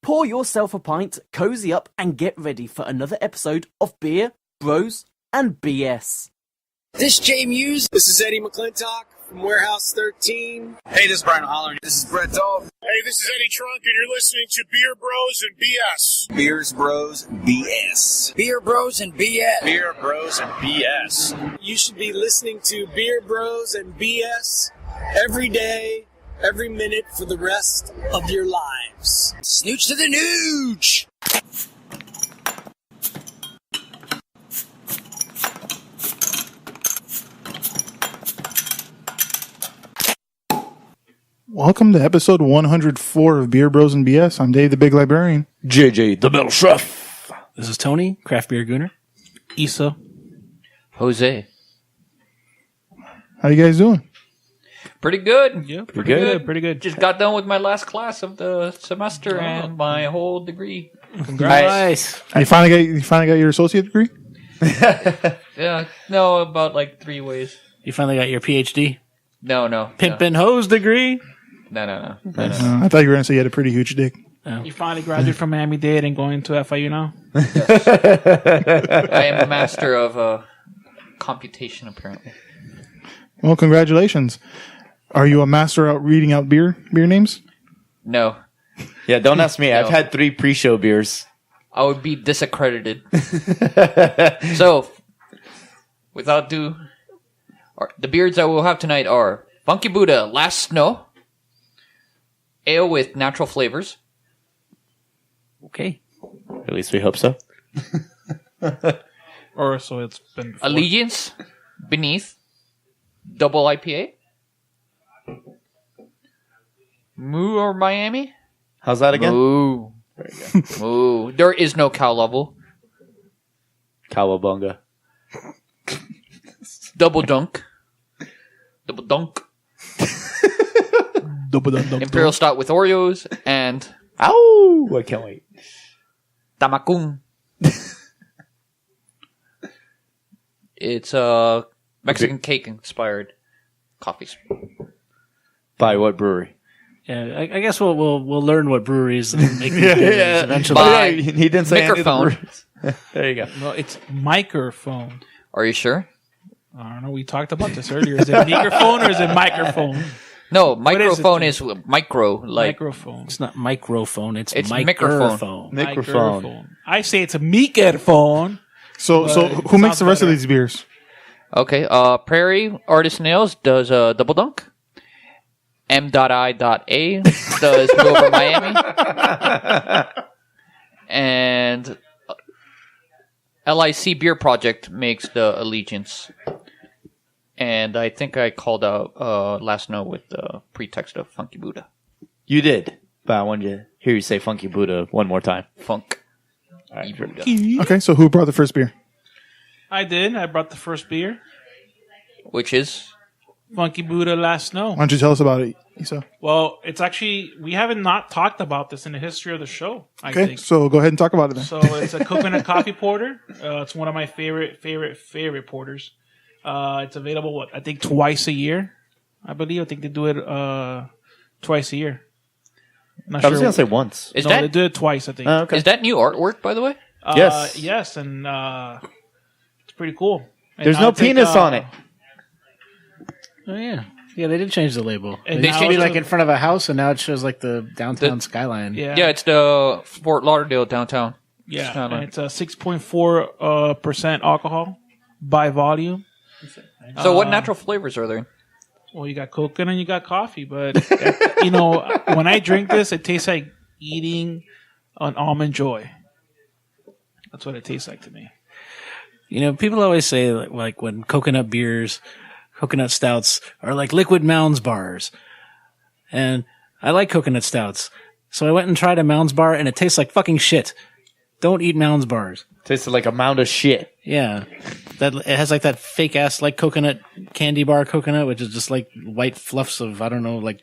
Pour yourself a pint, cozy up, and get ready for another episode of Beer, Bros, and BS. This is Jay Muse. This is Eddie McClintock from Warehouse 13. Hey, this is Brian Holler. This is Brett Dolph. Hey, this is Eddie Trunk, and you're listening to Beer Bros and BS. Beers Bros BS. Beer Bros and BS. Beer Bros and BS. You should be listening to Beer Bros and BS every day, every minute for the rest of your lives. Snooch to the nooch. Welcome to episode 104 of Beer Bros and BS. I'm Dave, the Big Librarian. JJ, the Metal Chef. This is Tony, Craft Beer Gooner. Issa. Jose. How you guys doing? Pretty good. Yeah, Pretty good. Pretty good. Just got done with my last class of the semester and my whole degree. Congrats. You finally got your associate degree? Yeah, no, about like 3 ways. You finally got your PhD? No. Pimp and hose degree? No. I thought you were going to say you had a pretty huge dick. You finally graduated from Miami-Dade and going to FIU now? I am a master of computation, apparently. Well, congratulations. Are you a master at reading out beer names? No. Yeah, don't ask me. I've had 3 pre-show beers. I would be disaccredited. So, without due... The beers that we'll have tonight are Funky Buddha Last Snow, ale with natural flavors. Okay. At least we hope so. Or so it's been before. Allegiance Beneath, double IPA. Moo or Miami? How's that again? Moo. Very good. Moo. There is no cow level. Cowabunga. Double dunk. Imperial Stout with Oreos and Ow! I can't wait. Tamakung. It's Mexican cake inspired coffees. By what brewery? Yeah, I guess we'll learn what breweries make these beers eventually. By He didn't say any of the Mikerphone. breweries. There you go. Well, it's Mikerphone. Are you sure? I don't know. We talked about this earlier. Is it Mikerphone or is it microphone? No, is it? microphone is micro. Like Microphone. It's not microphone, it's Mikerphone. Mikerphone. I say it's a Mikerphone. So But who it makes the sounds rest of better. these beers? Okay, Prairie Artisan Ales does double dunk. M.I.A does Over Miami. And LIC Beer Project makes the Allegiance. And I think I called out Last Note with the pretext of Funky Buddha. You did. But I wanted to hear you say Funky Buddha one more time. Funk. All right. Buddha. Okay, so who brought the first beer? I did. I brought the first beer. Which is... Funky Buddha Last Snow. Why don't you tell us about it, Isa? Well, it's actually... We haven't not talked about this in the history of the show, I Okay, think. so go ahead and talk about it then. So it's a coconut coffee porter. It's one of my favorite porters. It's available, I think twice a year. I believe. I think they do it twice a year. Not I was going to say once. Is no, that they do it twice, I think. Okay. is that new artwork, by the way? Yes. Yes, and it's pretty cool. And There's now no it's like, penis on it. Oh, yeah. Yeah, they did change the label. And It now used to be it's like a- in front of a house, and now it shows like the downtown skyline. Yeah, Yeah, it's the Fort Lauderdale downtown. yeah. Skyline. And it's a 6.4% alcohol by volume. So what natural flavors are there? Well, you got coconut and you got coffee, but you know, when I drink this, it tastes like eating an Almond Joy. That's what it tastes like to me. You know, people always say like when coconut stouts are like liquid Mounds bars. And I like coconut stouts. So I went and tried a Mounds bar and it tastes like fucking shit. Don't eat Mounds bars. Tasted like a mound of shit. Yeah. It has like that fake ass like coconut candy bar coconut, which is just like white fluffs of, I don't know, like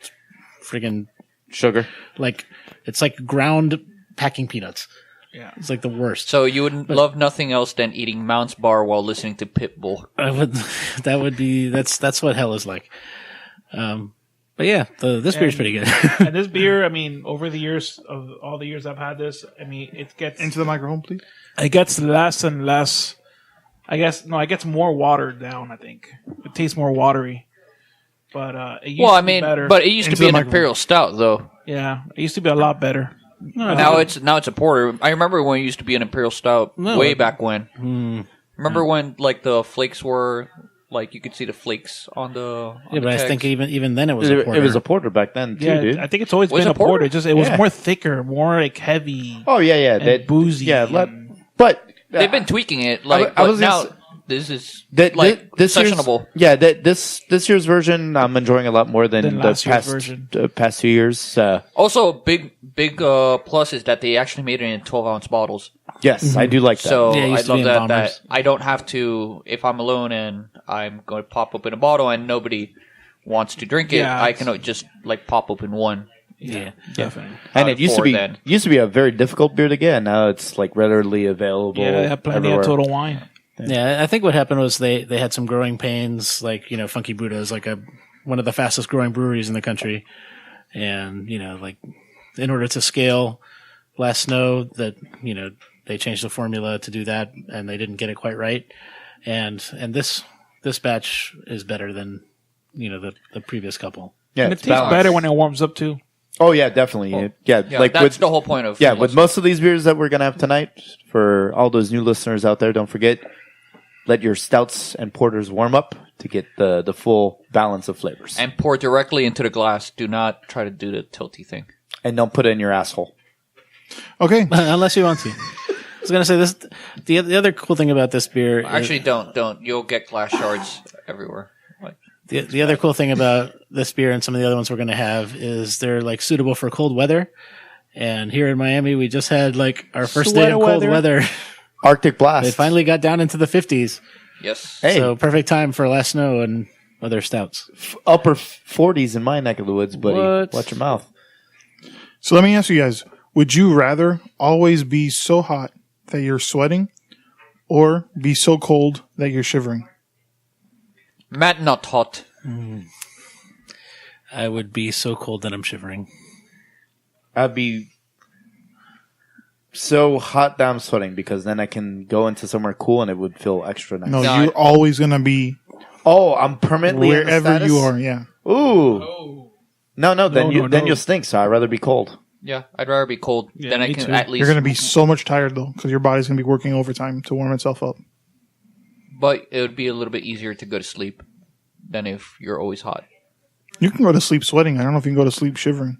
friggin' Sugar. like, it's like ground packing peanuts. Yeah. It's like the worst. So you would love nothing else than eating Mounds Bar while listening to Pitbull. That's what hell is like. But yeah, this beer's pretty good. And this beer, I mean, over the years of all the years I've had this, I mean, it gets Into the microphone, please. It gets less and less. I guess it gets more watered down. I think it tastes more watery. But it used to be better. but it used to Into be the an microphone. imperial stout, though. Yeah, it used to be a lot better. Now it's a porter. I remember when it used to be an imperial stout way back when. Remember when like the flakes were like you could see the flakes on the Yeah, but I kegs? think even then it was a porter. It was a porter back then too, Yeah, dude. I think it's always Was been it a porter. porter? Just it was Yeah. more thicker, more like heavy. Oh yeah, and boozy. Yeah, and- but they've been tweaking it. Like, I but was now gonna this is That like this year's- sessionable. Yeah, this year's version I'm enjoying a lot more than the last year's past version. past 2 years. Also, big plus is that they actually made it in 12-ounce bottles. Yes, I do like that. So Yeah, it I used to love be in that. bombers. That I don't have to if I'm alone and I'm going to pop open a bottle and nobody wants to drink it. Yeah, I can just like pop open one. yeah. Definitely. and out it of used to four be then. a very difficult beer to get. Now it's like readily available. Yeah, they have plenty everywhere. of Total Wine. Yeah, I think what happened was they had some growing pains. Like, you know, Funky Buddha is like one of the fastest growing breweries in the country. And, you know, like in order to scale last snow that, you know, they changed the formula to do that and they didn't get it quite right. And this batch is better than, you know, the previous couple. Yeah, And it it's tastes balanced. better when it warms up too. Oh yeah, definitely. Yeah, Yeah, like that's with the whole point of with most of these beers that we're gonna have tonight. For all those new listeners out there, don't forget, let your stouts and porters warm up to get the full balance of flavors. and pour directly into the glass. Do not try to do the tilty thing. And don't put it in your asshole. Okay. Unless you want to. I was going to say this. The other cool thing about this beer. Actually, don't. You'll get glass shards everywhere. Like, The other cool thing about this beer and some of the other ones we're going to have is they're like suitable for cold weather. And here in Miami, we just had like our first day of cold weather. Arctic blast. It finally got down into the 50s. yes. Hey. So perfect time for last snow and other stouts. Upper 40s in my neck of the woods, buddy. What? Watch your mouth. So let me ask you guys, would you rather always be so hot that you're sweating or be so cold that you're shivering? Matt, not hot. I would be so cold that I'm shivering. I'd be so hot that I'm sweating because then I can go into somewhere cool and it would feel extra nice. No, No, you're always going to be Oh, I'm permanently in the wherever status? you are, yeah. Ooh. No, then No, no. you'll stink, so I'd rather be cold. Yeah, I'd rather be cold. Yeah, then I me can too. at least. You're going to be so much tired, though, because your body's going to be working overtime to warm itself up. But it would be a little bit easier to go to sleep than if you're always hot. You can go to sleep sweating. I don't know if you can go to sleep shivering.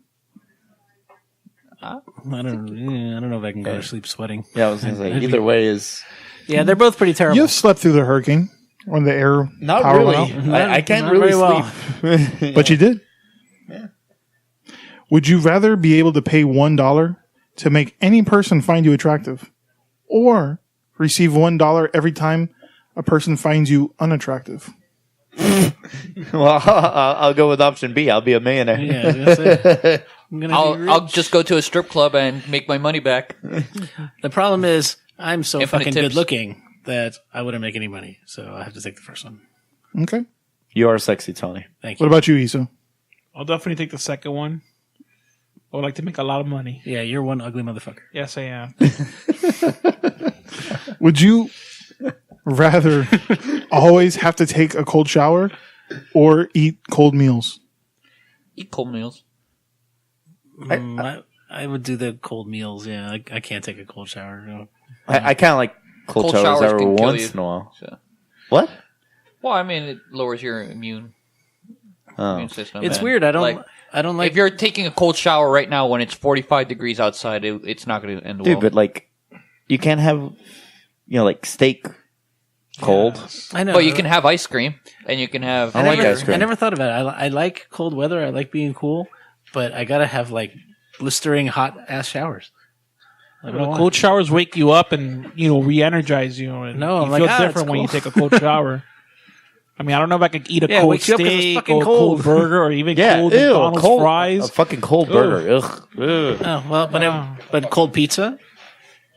I don't know if I can go to sleep sweating. Yeah, I was going to say, either way is... Yeah, they're both pretty terrible. You've slept through the hurricane when the air Not power really. went out. I can't Not really very well. sleep. But you did. Yeah. Would you rather be able to pay $1 to make any person find you attractive, or receive $1 every time a person finds you unattractive? Well, I'll go with option B. I'll be a millionaire. Yeah, I was gonna say, I'm gonna be rich. I'll just go to a strip club and make my money back. The problem is I'm so Infinite fucking tips. good looking that I wouldn't make any money. So I have to take the first one. Okay. You are sexy, Tony. Thank What you. about you, Issa? I'll definitely take the second one. I would like to make a lot of money. Yeah, you're one ugly motherfucker. Yes, I am. Would you rather always have to take a cold shower or eat cold meals? Eat cold meals. I would do the cold meals. Yeah, I can't take a cold shower. No. I kind of like cold Cold showers showers every can kill once you. in a while. So. What? Well, I mean, it lowers your immune system. It's and, weird. I don't like. like. If you're taking a cold shower right now when it's 45 degrees outside, it's not going to end Dude, well. but like, you can't have, like steak cold. I know, But you can have ice cream, and you can have. I like ice cream. I never thought about it. I like cold weather. I like being cool, but I gotta have like blistering hot ass showers. I don't know why. Cold showers wake you up and re-energize you. And No, I'm you like, feel it's different when you cool. take a cold shower. I mean, I don't know if I could eat a Yeah, it cold wakes you up 'cause it's steak fucking or a cold. cold burger or even Yeah, cold ew, McDonald's cold, fries. a fucking cold burger. Ugh. Oh well, but cold pizza.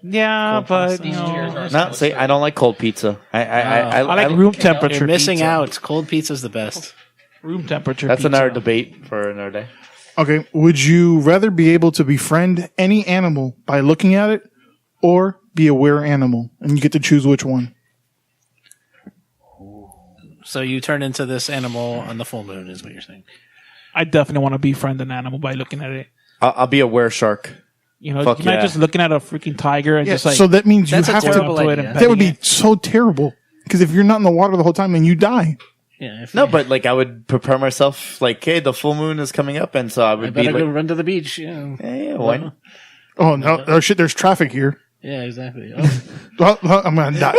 Yeah, Cold but pasta. No, see, I don't like cold pizza. I I like room temperature. You're missing pizza. out. Cold pizza's the best. Room temperature. That's pizza. another debate for another day. Okay. Would you rather be able to befriend any animal by looking at it, or be a were animal, and you get to choose which one? So you turn into this animal on the full moon, is what you're saying? I definitely want to befriend an animal by looking at it. I'll be a were-shark. You know, Fuck you're not yeah. just looking at a freaking tiger and Yeah, just like. so that means you That's a have to. terrible to it idea. and That would petting be so terrible. Because if you're not in the water the whole time, then you die. Yeah. No, but like I would prepare myself. Like, hey, the full moon is coming up, and so I I would be better like, go run to the beach. Yeah. yeah, why not? Oh no! Oh shit! There's traffic here. Yeah, exactly. Oh. Well, I'm gonna die.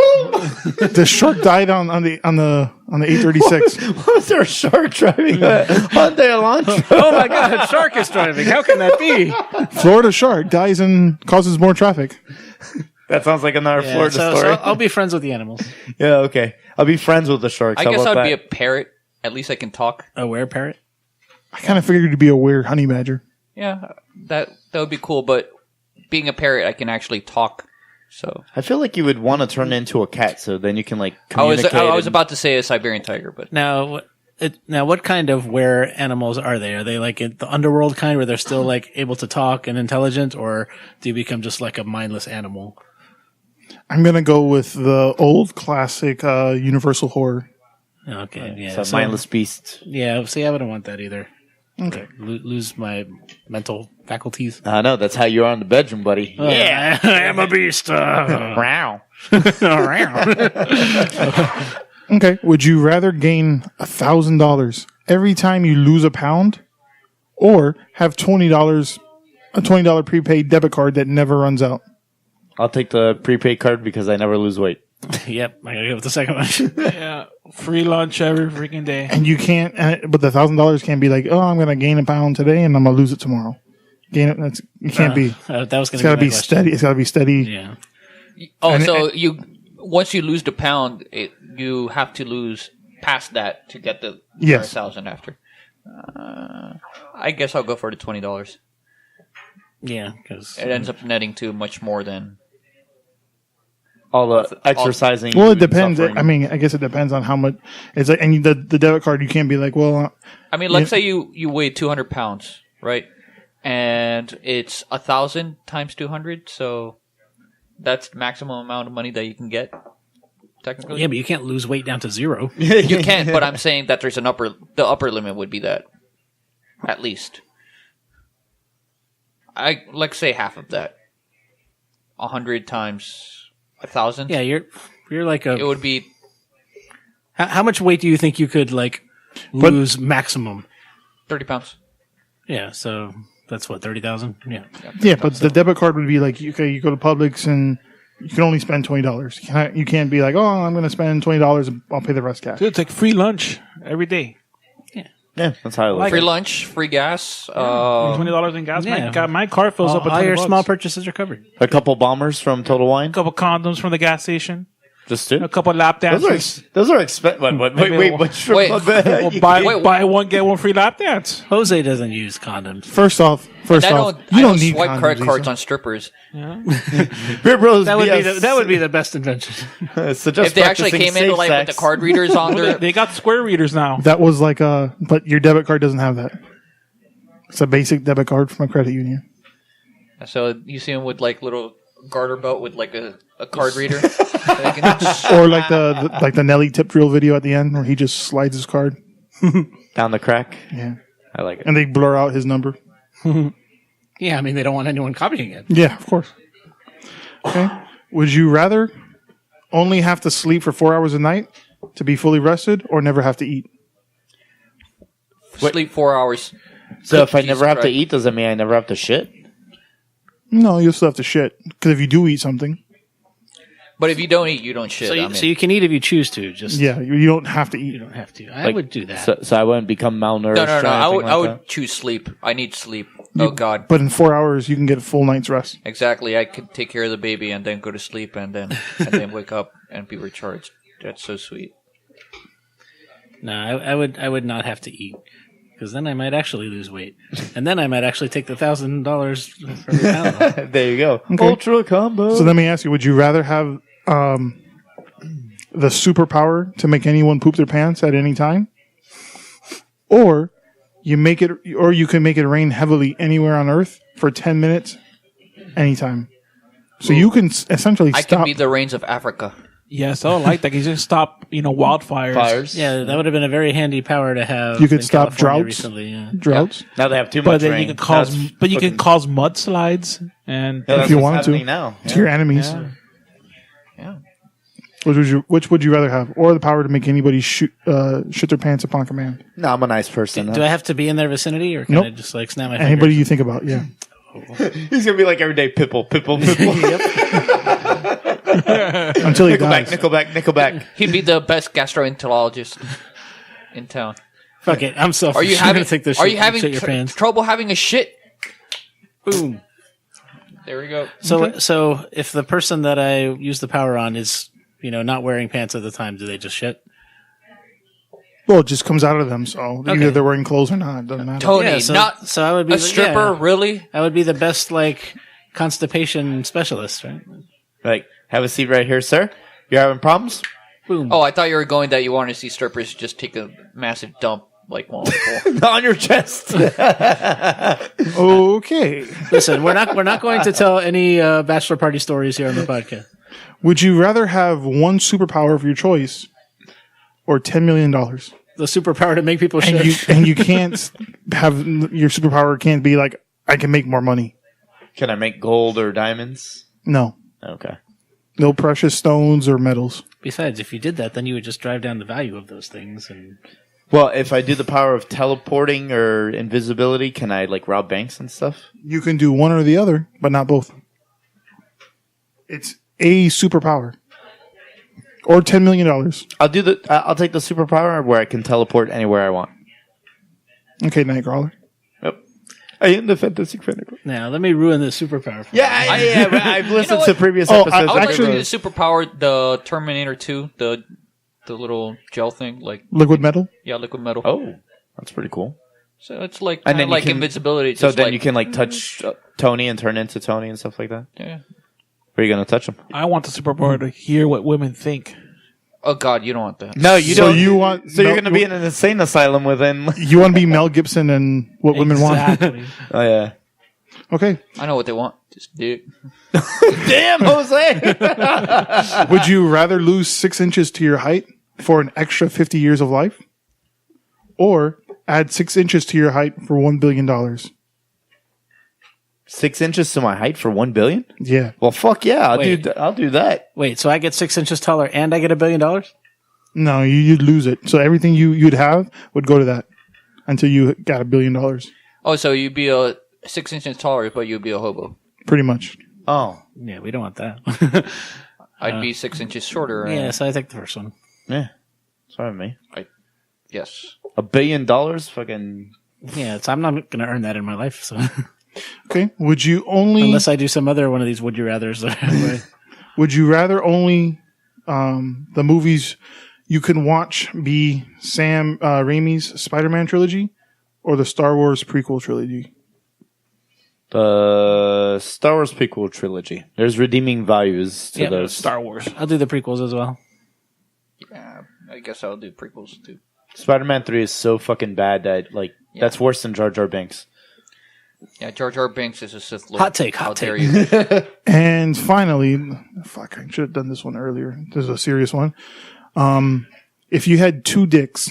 The shark died on the 836. Why was there a shark driving a Hyundai Elantra? Oh my God! Shark is driving. How can that be? Florida shark dies and causes more traffic. That sounds like another Yeah, Florida so story. I'll be friends with the animals. Yeah, okay. I'll be friends with the sharks. I How guess about I'd be a that? parrot. At least I can talk. A were-parrot? I kind of figured you'd be a weird honey badger. Yeah, that would be cool. But being a parrot, I can actually talk. So I feel like you would want to turn into a cat, so then you can like I was communicate. about to say a Siberian tiger, but Now, what kind of were animals are they? Are they like in the underworld kind where they're still like able to talk and intelligent, or do you become just like a mindless animal? I'm gonna go with the old classic Universal horror. Okay, yeah. So mindless beast. Yeah, see, I wouldn't want that either. Okay. Lose my mental faculties. I know that's how you are in the bedroom, buddy. Yeah, I am a beast. Wow. Okay. Would you rather gain $1,000 every time you lose a pound, or have a $20 prepaid debit card that never runs out? I'll take the prepaid card because I never lose weight. Yep, I gotta go with the second one. yeah, free lunch every freaking day. And you can't, but the $1,000 can't be like, oh, I'm gonna gain a pound today and I'm gonna lose it tomorrow. Gain it. It can't be. That was It's gonna gotta be be my question. steady. It's gotta be steady. Yeah. oh, And so you once you lose the pound, you have to lose past that to get the Yes. 1,000 after. I guess I'll go for the $20. Yeah, because It ends up netting to much more than. All the exercising. Well, it and depends. suffering. I mean, I guess it depends on how much. It's like, and the debit card, you can't be like, well, I mean, let's say you weigh 200 pounds, right? And it's 1,000 times 200, so that's the maximum amount of money that you can get. Technically, yeah, but you can't lose weight down to zero. you can, but I'm saying that there's the upper limit would be that, at least. I like say half of that. 100 times 1,000. Yeah, you're like a. It would be How much weight do you think you could like lose maximum? 30 pounds. Yeah, so that's what 30,000. Yeah. yeah, but the debit card would be like, okay, you go to Publix and you can only spend $20. You can't be like, oh, I'm going to spend $20 and I'll pay the rest cash. Dude, it's like free lunch every day. Yeah, that's how I look. Free lunch, free gas. $20 in gas. Yeah. My car fills up with all your $20. small purchases are covered. A couple bombers from Total Wine. A couple condoms from the gas station. Just two. A couple lap dances. Those are expensive. Wait, Maybe what's wait. Well, buy one, get one free lap dance. Jose doesn't use condoms. First off, I you don't need swipe condoms, credit cards Lisa. on strippers. Beer Bros. That would be BS. that would be the best invention. So just If they actually practicing came in safe like with the sex. card readers on their, They got square readers now. That was like but your debit card doesn't have that. It's a basic debit card from a credit union. so you see them with like little garter belt with like a card reader. Or like the Nelly tip drill video at the end where he just slides his card. down the crack. Yeah. I like it. And they blur out his number. Yeah, I mean they don't want anyone copying it. Yeah, of course. Okay. Would you rather only have to sleep for 4 hours a night to be fully rested, or never have to eat? Sleep 4 hours. So if I Jesus never have to Christ. eat, does that mean I never have to shit? No, you'll still have to shit. Because if you do eat something, But if you don't eat, you don't shit. So I mean, you can eat if you choose to. Just yeah, you don't have to eat. you don't have to. I would do that. So I wouldn't become malnourished. no. or anything I like would that? choose sleep. I need sleep. Oh God. But in 4 hours, you can get a full night's rest. Exactly. I could take care of the baby and then go to sleep and then wake up and be recharged. That's so sweet. No, I would not have to eat because then I might actually lose weight, and then I might actually take the $1,000 for every pound. There you go. Okay. Ultra combo. So let me ask you, would you rather have the superpower to make anyone poop their pants at any time? or you can make it rain heavily anywhere on Earth for 10 minutes, anytime. So you can essentially I stop. can be the rains of Africa. Yes, I don't like that. You just stop, wildfires. Fires. Yeah, that would have been a very handy power to have. You could in stop California droughts. recently. Yeah. Droughts. Now they have too But much then rain. you can cause, Now it's but you can fucking- cause mudslides and Yeah, that's if you what's wanted to. happening now. To your enemies. Yeah. Which would you rather have, or the power to make anybody shit their pants upon command? No, I'm a nice person. Do I have to be in their vicinity, or can Nope. I just snap my Anybody fingers? you think about, yeah. He's gonna be like every day, Pipple. Until he dies. Nickelback. He'd be the best gastroenterologist in town. Fuck it, I'm selfish. Are you I'm having? gonna take this Are shit, you having shit your pants? trouble having a shit? Boom. There we go. So if the person that I use the power on is, not wearing pants at the time, do they just shit? Well, it just comes out of them, so Okay. either they're wearing clothes or not. It doesn't matter. Tony, Yeah, so- not so I would be a stripper. Really? I would be the best constipation specialist, right? Like, have a seat right here, sir. You're having problems? Boom. Oh, I thought you were going that you wanted to see strippers just take a massive dump like one full. On your chest. Okay. Listen, we're not going to tell any bachelor party stories here on the podcast. Would you rather have one superpower of your choice or $10 million? The superpower to make people shit. And you can't have your superpower can't be like, I can make more money. Can I make gold or diamonds? No. Okay. No precious stones or metals. Besides, if you did that, then you would just drive down the value of those things. And Well, if I do the power of teleporting or invisibility, can I rob banks and stuff? You can do one or the other, but not both. It's a superpower. Or $10 million. I'll take the superpower where I can teleport anywhere I want. Okay, Nightcrawler. Yep. I am the Fantastic Fenneco. now, let me ruin this superpower. For Yeah, I've listened to previous Oh, episodes. I would like to Actually- do the superpower, the Terminator 2, the little gel thing, Liquid metal? liquid metal. Oh, that's pretty cool. So it's like And kinda then you like can- invincibility. So just then like, you can touch Tony and turn into Tony and stuff like that. Yeah. Where are you gonna touch him? I want the superpower to hear what women think. Oh God, you don't want that. No, you So don't. you want- So you're no, gonna be in an insane asylum within. You want to be Mel Gibson and what women want? Exactly. Oh yeah. Okay. I know what they want. Just dick. Damn, Jose. Would you rather lose 6 inches to your height for an extra 50 years of life? Or add 6 inches to your height for $1 billion? 6 inches to my height for 1 billion? Yeah. Well, fuck yeah, Wait. I'll do that. Wait, so I get 6 inches taller and I get $1 billion? No, you'd lose it. So everything you'd have would go to that until you got $1 billion. Oh, so you'd be 6 inches taller, but you'd be a hobo. Pretty much. Oh, Yeah, we don't want that. I'd be 6 inches shorter. yeah, so I take the first one. yeah. Sorry, me. Yes. $1 billion? Fucking. Yeah, I'm not going to earn that in my life. So Okay. Would you only unless I do some other one of these would you rather's. would you rather only the movies you can watch be Sam Raimi's Spider-Man trilogy or the Star Wars prequel trilogy? The Star Wars prequel trilogy. There's redeeming values to Yeah, those. Star Wars. I'll do the prequels as well. Yeah, I guess I'll do prequels too. Spider-Man 3 is so fucking bad that that's worse than Jar Jar Binks. Yeah, Jar Jar Binks is a Sith Lord. Hot take, How hot dare take. you? And finally, fuck, I should have done this one earlier. This is a serious one. If you had 2 dicks,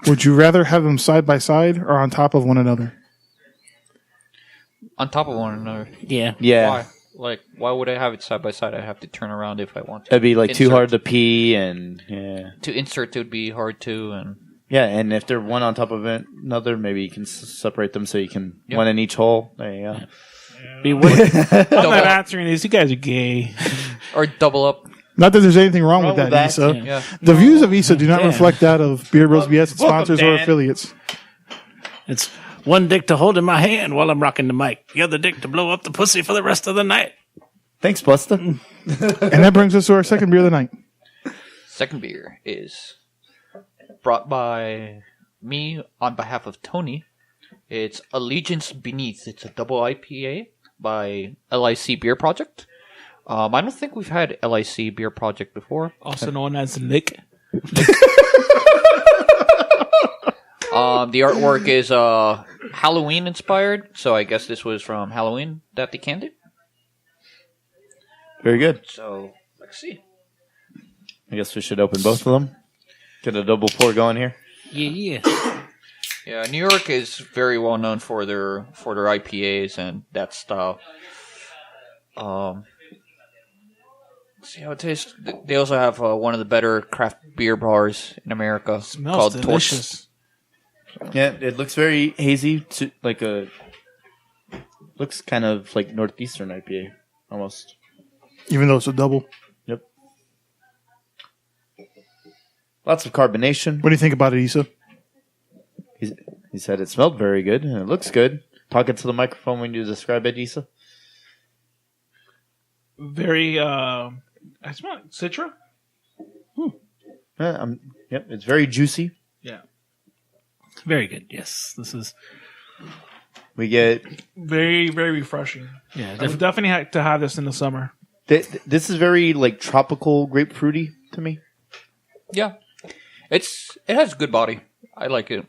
would you rather have them side by side or on top of one another? On top of one another. Yeah. Yeah. Why? Why would I have it side by side? I have to turn around if I want to. It'd be too Insert. hard to pee and yeah. To insert, it would be hard too, and Yeah, and if they're one on top of another, maybe you can separate them so you can Yep. one in each hole. There you go. Be would- I'm not answering this. You guys are gay. or double up. Not that there's anything wrong with Wrong that, with that, Issa. Yeah. The views of Issa do not Damn. reflect that of Beer Bros BS sponsors or Dan. affiliates. it's one dick to hold in my hand while I'm rocking the mic. The other dick to blow up the pussy for the rest of the night. Thanks, Busta. And that brings us to our second beer of the night. Second beer is brought by me on behalf of Tony. It's Allegiance Beneath. It's a double IPA by LIC Beer Project. I don't think we've had LIC Beer Project before. Also known as LIC. The artwork is Halloween inspired, so I guess this was from Halloween that they canned it. Very good. So let's see. I guess we should open both of them. Get a double pour going here. Yeah. Yeah, New York is very well known for their IPAs and that style. See how it tastes. They also have one of the better craft beer bars in America Smells called delicious. Yeah, it looks very hazy, looks kind of like Northeastern IPA, almost. Even though it's a double. Yep. Lots of carbonation. What do you think about it, Issa? He said it smelled very good and it looks good. Talking to the microphone when you describe it, Issa. Very, I smell like Citra. Yep, it's very juicy. Yeah. Very good. Yes, this is We get Very, very refreshing. yeah. I would definitely have to have this in the summer. this is very like tropical grapefruity to me. Yeah, it has good body. I like it.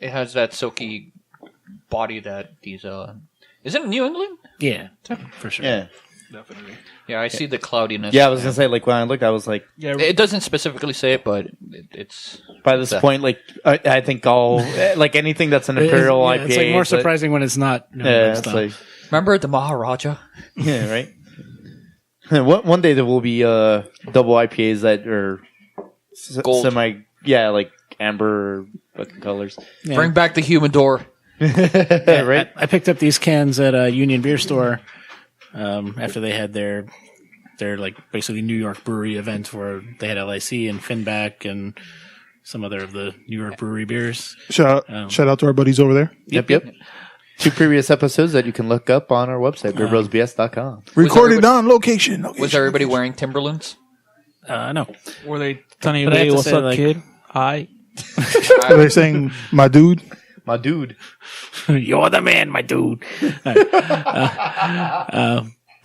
It has that silky body that these. Is it New England? Yeah, for sure. Yeah, Definitely. Yeah, I see the cloudiness. yeah. I was gonna say like when I looked, I was like, Yeah. It doesn't specifically say it, but it's by this point, like I think all like anything that's an imperial IPA. It's like more surprising when it's not. Yeah, it's like remember the Maharaja? yeah, right. One day there will be double IPAs that are Gold. like amber fucking colors. Yeah. Bring back the humidor. Yeah, right. I picked up these cans at a Union Beer Store after they had their like basically New York brewery event where they had LIC and Finback and some other of the New York brewery beers. Shout out to our buddies over there. Yep. 2 previous episodes that you can look up on our website, beerbrosbs.com. Recorded on location. Was everybody wearing Timberlands? No. Were they telling you, But I have hey, to what's say, up, like- kid? Hi. Are they saying, my dude? My dude. You're the man, my dude. But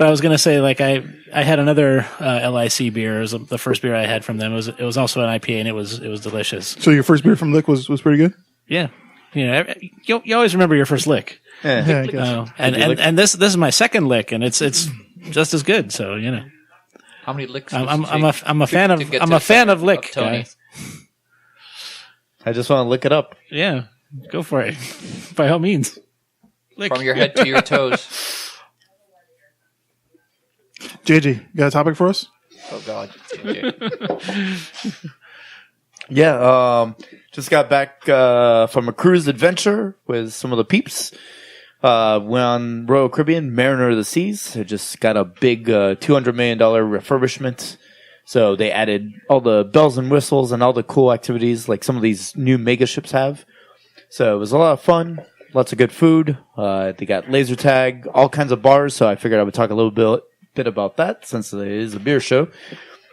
I was gonna say, like I had another LIC beer. It was the first beer I had from them. It was also an IPA, and it was delicious. So your first beer from Lick was pretty good? Yeah, you always remember your first lick. Yeah, I guess. And this is my second lick, and it's just as good. So How many licks? I'm a fan of lick, Tony? guys. I just want to look it up. Yeah, go for it. By all means, lick. From your head to your toes. JJ, got a topic for us? Oh God. Yeah, just got back from a cruise adventure with some of the peeps. Went on Royal Caribbean, Mariner of the Seas. It just got a big $200 million refurbishment. So they added all the bells and whistles and all the cool activities like some of these new mega ships have. So it was a lot of fun, lots of good food. They got laser tag, all kinds of bars. So I figured I would talk a little bit about that since it is a beer show.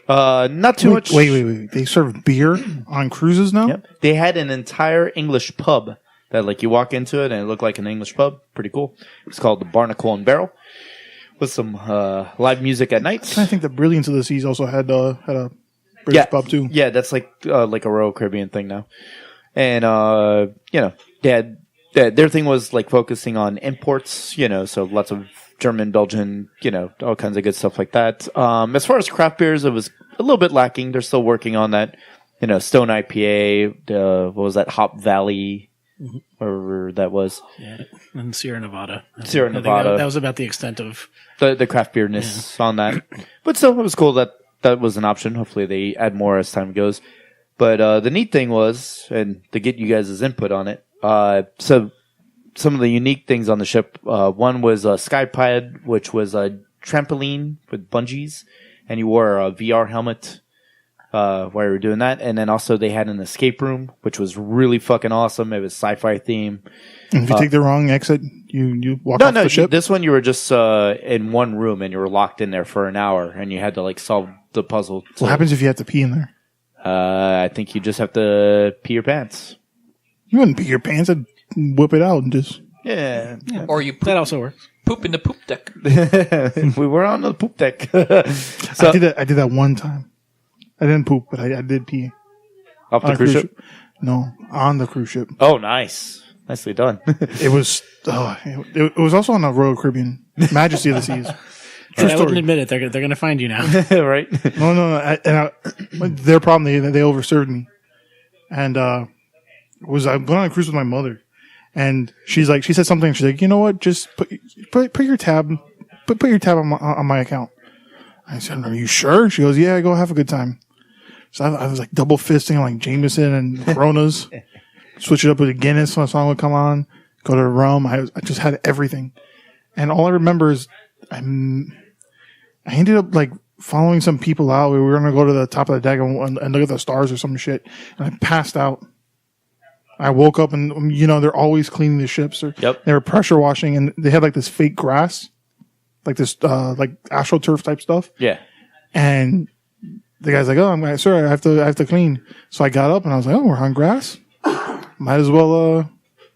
Not too much. Wait. They serve beer on cruises now? Yep. They had an entire English pub that like you walk into it and it looked like an English pub. Pretty cool. It's called the Barnacle and Barrel with some live music at night. I think the Brilliance of the Seas also had a British pub too. Yeah, that's like a Royal Caribbean thing now. And they had their thing was like focusing on imports, so lots of German, Belgian, all kinds of good stuff like that. As far as craft beers, it was a little bit lacking. They're still working on that. Stone IPA, what was that? Hop Valley, wherever that was. Yeah, and Sierra Nevada. Sierra I think Nevada. that was about the extent of The craft beerness on that. But still, it was cool that was an option. Hopefully they add more as time goes. But the neat thing was, and to get you guys' input on it, so some of the unique things on the ship, one was a skypad, which was a trampoline with bungees, and you wore a VR helmet while you were doing that. And then also they had an escape room, which was really fucking awesome. It was sci-fi theme. And if you take the wrong exit, you walk off the ship? This one you were just in one room and you were locked in there for an hour and you had to like solve the puzzle. What happens if you have to pee in there? I think you just have to pee your pants. You wouldn't pee your pants. I'd whip it out and just... Yeah. Or you that also works. Poop in the poop deck. We were on the poop deck. I did that one time. I didn't poop, but I did pee. Off the On a cruise ship? No, on the cruise ship. Oh, nice. Nicely done. It was. It was also on the Royal Caribbean, Majesty of the Seas. True I wouldn't story. admit it. They're going to find you now. Right? No. Their problem, they overserved me, and I went on a cruise with my mother, and she said something. She's like, you know what? Just put your tab, put your tab on my account. I said, are you sure? She goes, yeah, go have a good time. So I was like double fisting like Jameson and Coronas, switch it up with a Guinness when a song would come on, go to rum. I just had everything, and all I remember is I ended up like following some people out. We were going to go to the top of the deck and look at the stars or some shit. And I passed out. I woke up and, they're always cleaning the ships. Yep. They were pressure washing and they had like this fake grass, like this, like AstroTurf type stuff. Yeah. And the guy's like, oh, sorry, I have to clean. So I got up and I was like, oh, we're on grass. Might as well,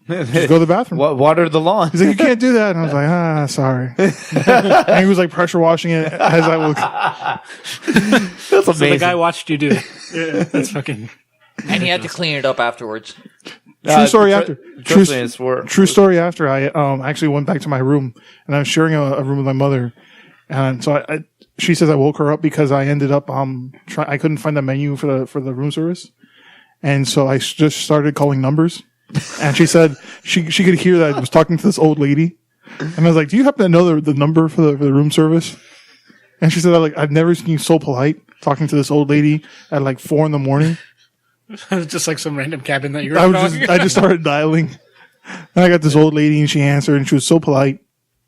just go to the bathroom. Water the lawn. He's like, you can't do that. And I was like, sorry. And he was like pressure washing it as I was. That's amazing. So the guy watched you do it. Yeah. That's fucking. And he had to clean it up afterwards. True story after. True story story after. I actually went back to my room and I was sharing a room with my mother. And so she says I woke her up because I ended up I couldn't find the menu for the room service. And so I just started calling numbers. And she said she could hear that I was talking to this old lady, and I was like, "Do you happen to know the number for the room service?" And she said, "I've never seen you so polite talking to this old lady at like 4 a.m." Just like some random cabin that you're. I just started dialing, and I got this old lady, and she answered, and she was so polite.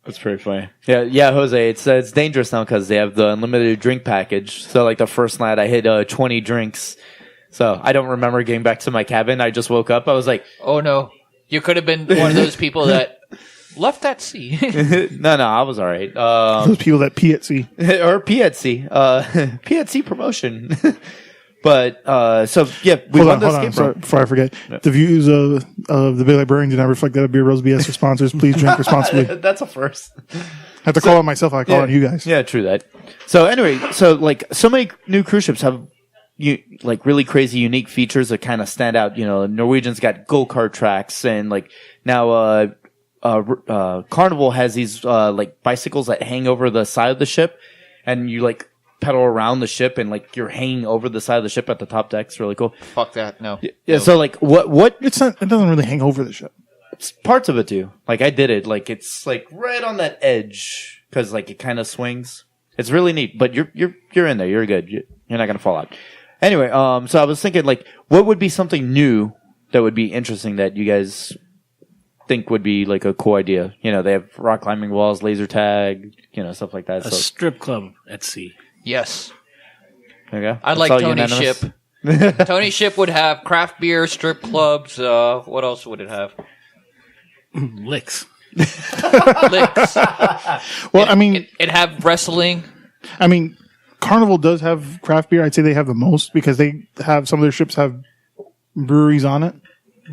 That's pretty funny. Yeah, Jose. It's dangerous now because they have the unlimited drink package. So like the first night, I hit 20 drinks. So I don't remember getting back to my cabin. I just woke up. I was like, oh no, you could have been one of those people that left at sea. no, I was all right. Those people that pee at sea. Or pee at sea. Pee at sea promotion. But, so, yeah. Hold on. Sorry, before I forget. No. The views of the Big Librarian do not reflect that of Beer Bros BS or sponsors. Please drink responsibly. That's a first. I have to call on myself. I call on you guys. Yeah, true that. So anyway, so many new cruise ships have really crazy, unique features that kind of stand out. Norwegian's got go-kart tracks, and like now, Carnival has these like bicycles that hang over the side of the ship, and you like pedal around the ship, and like you're hanging over the side of the ship at the top deck. It's really cool. Fuck that, no. Yeah. No. So like, what? It doesn't really hang over the ship. Parts of it do. Like I did it. Like it's like right on that edge because like it kind of swings. It's really neat. But you're in there. You're good. You're not gonna fall out. Anyway, so I was thinking, like, what would be something new that would be interesting that you guys think would be, like, a cool idea? They have rock climbing walls, laser tag, stuff like that. A strip club at sea. Yes. There you go. I'd like Tony's ship. Tony's ship would have craft beer, strip clubs. What else would it have? Licks. Licks. Well, it'd have wrestling. Carnival does have craft beer. I'd say they have the most because they have some of their ships have breweries on it.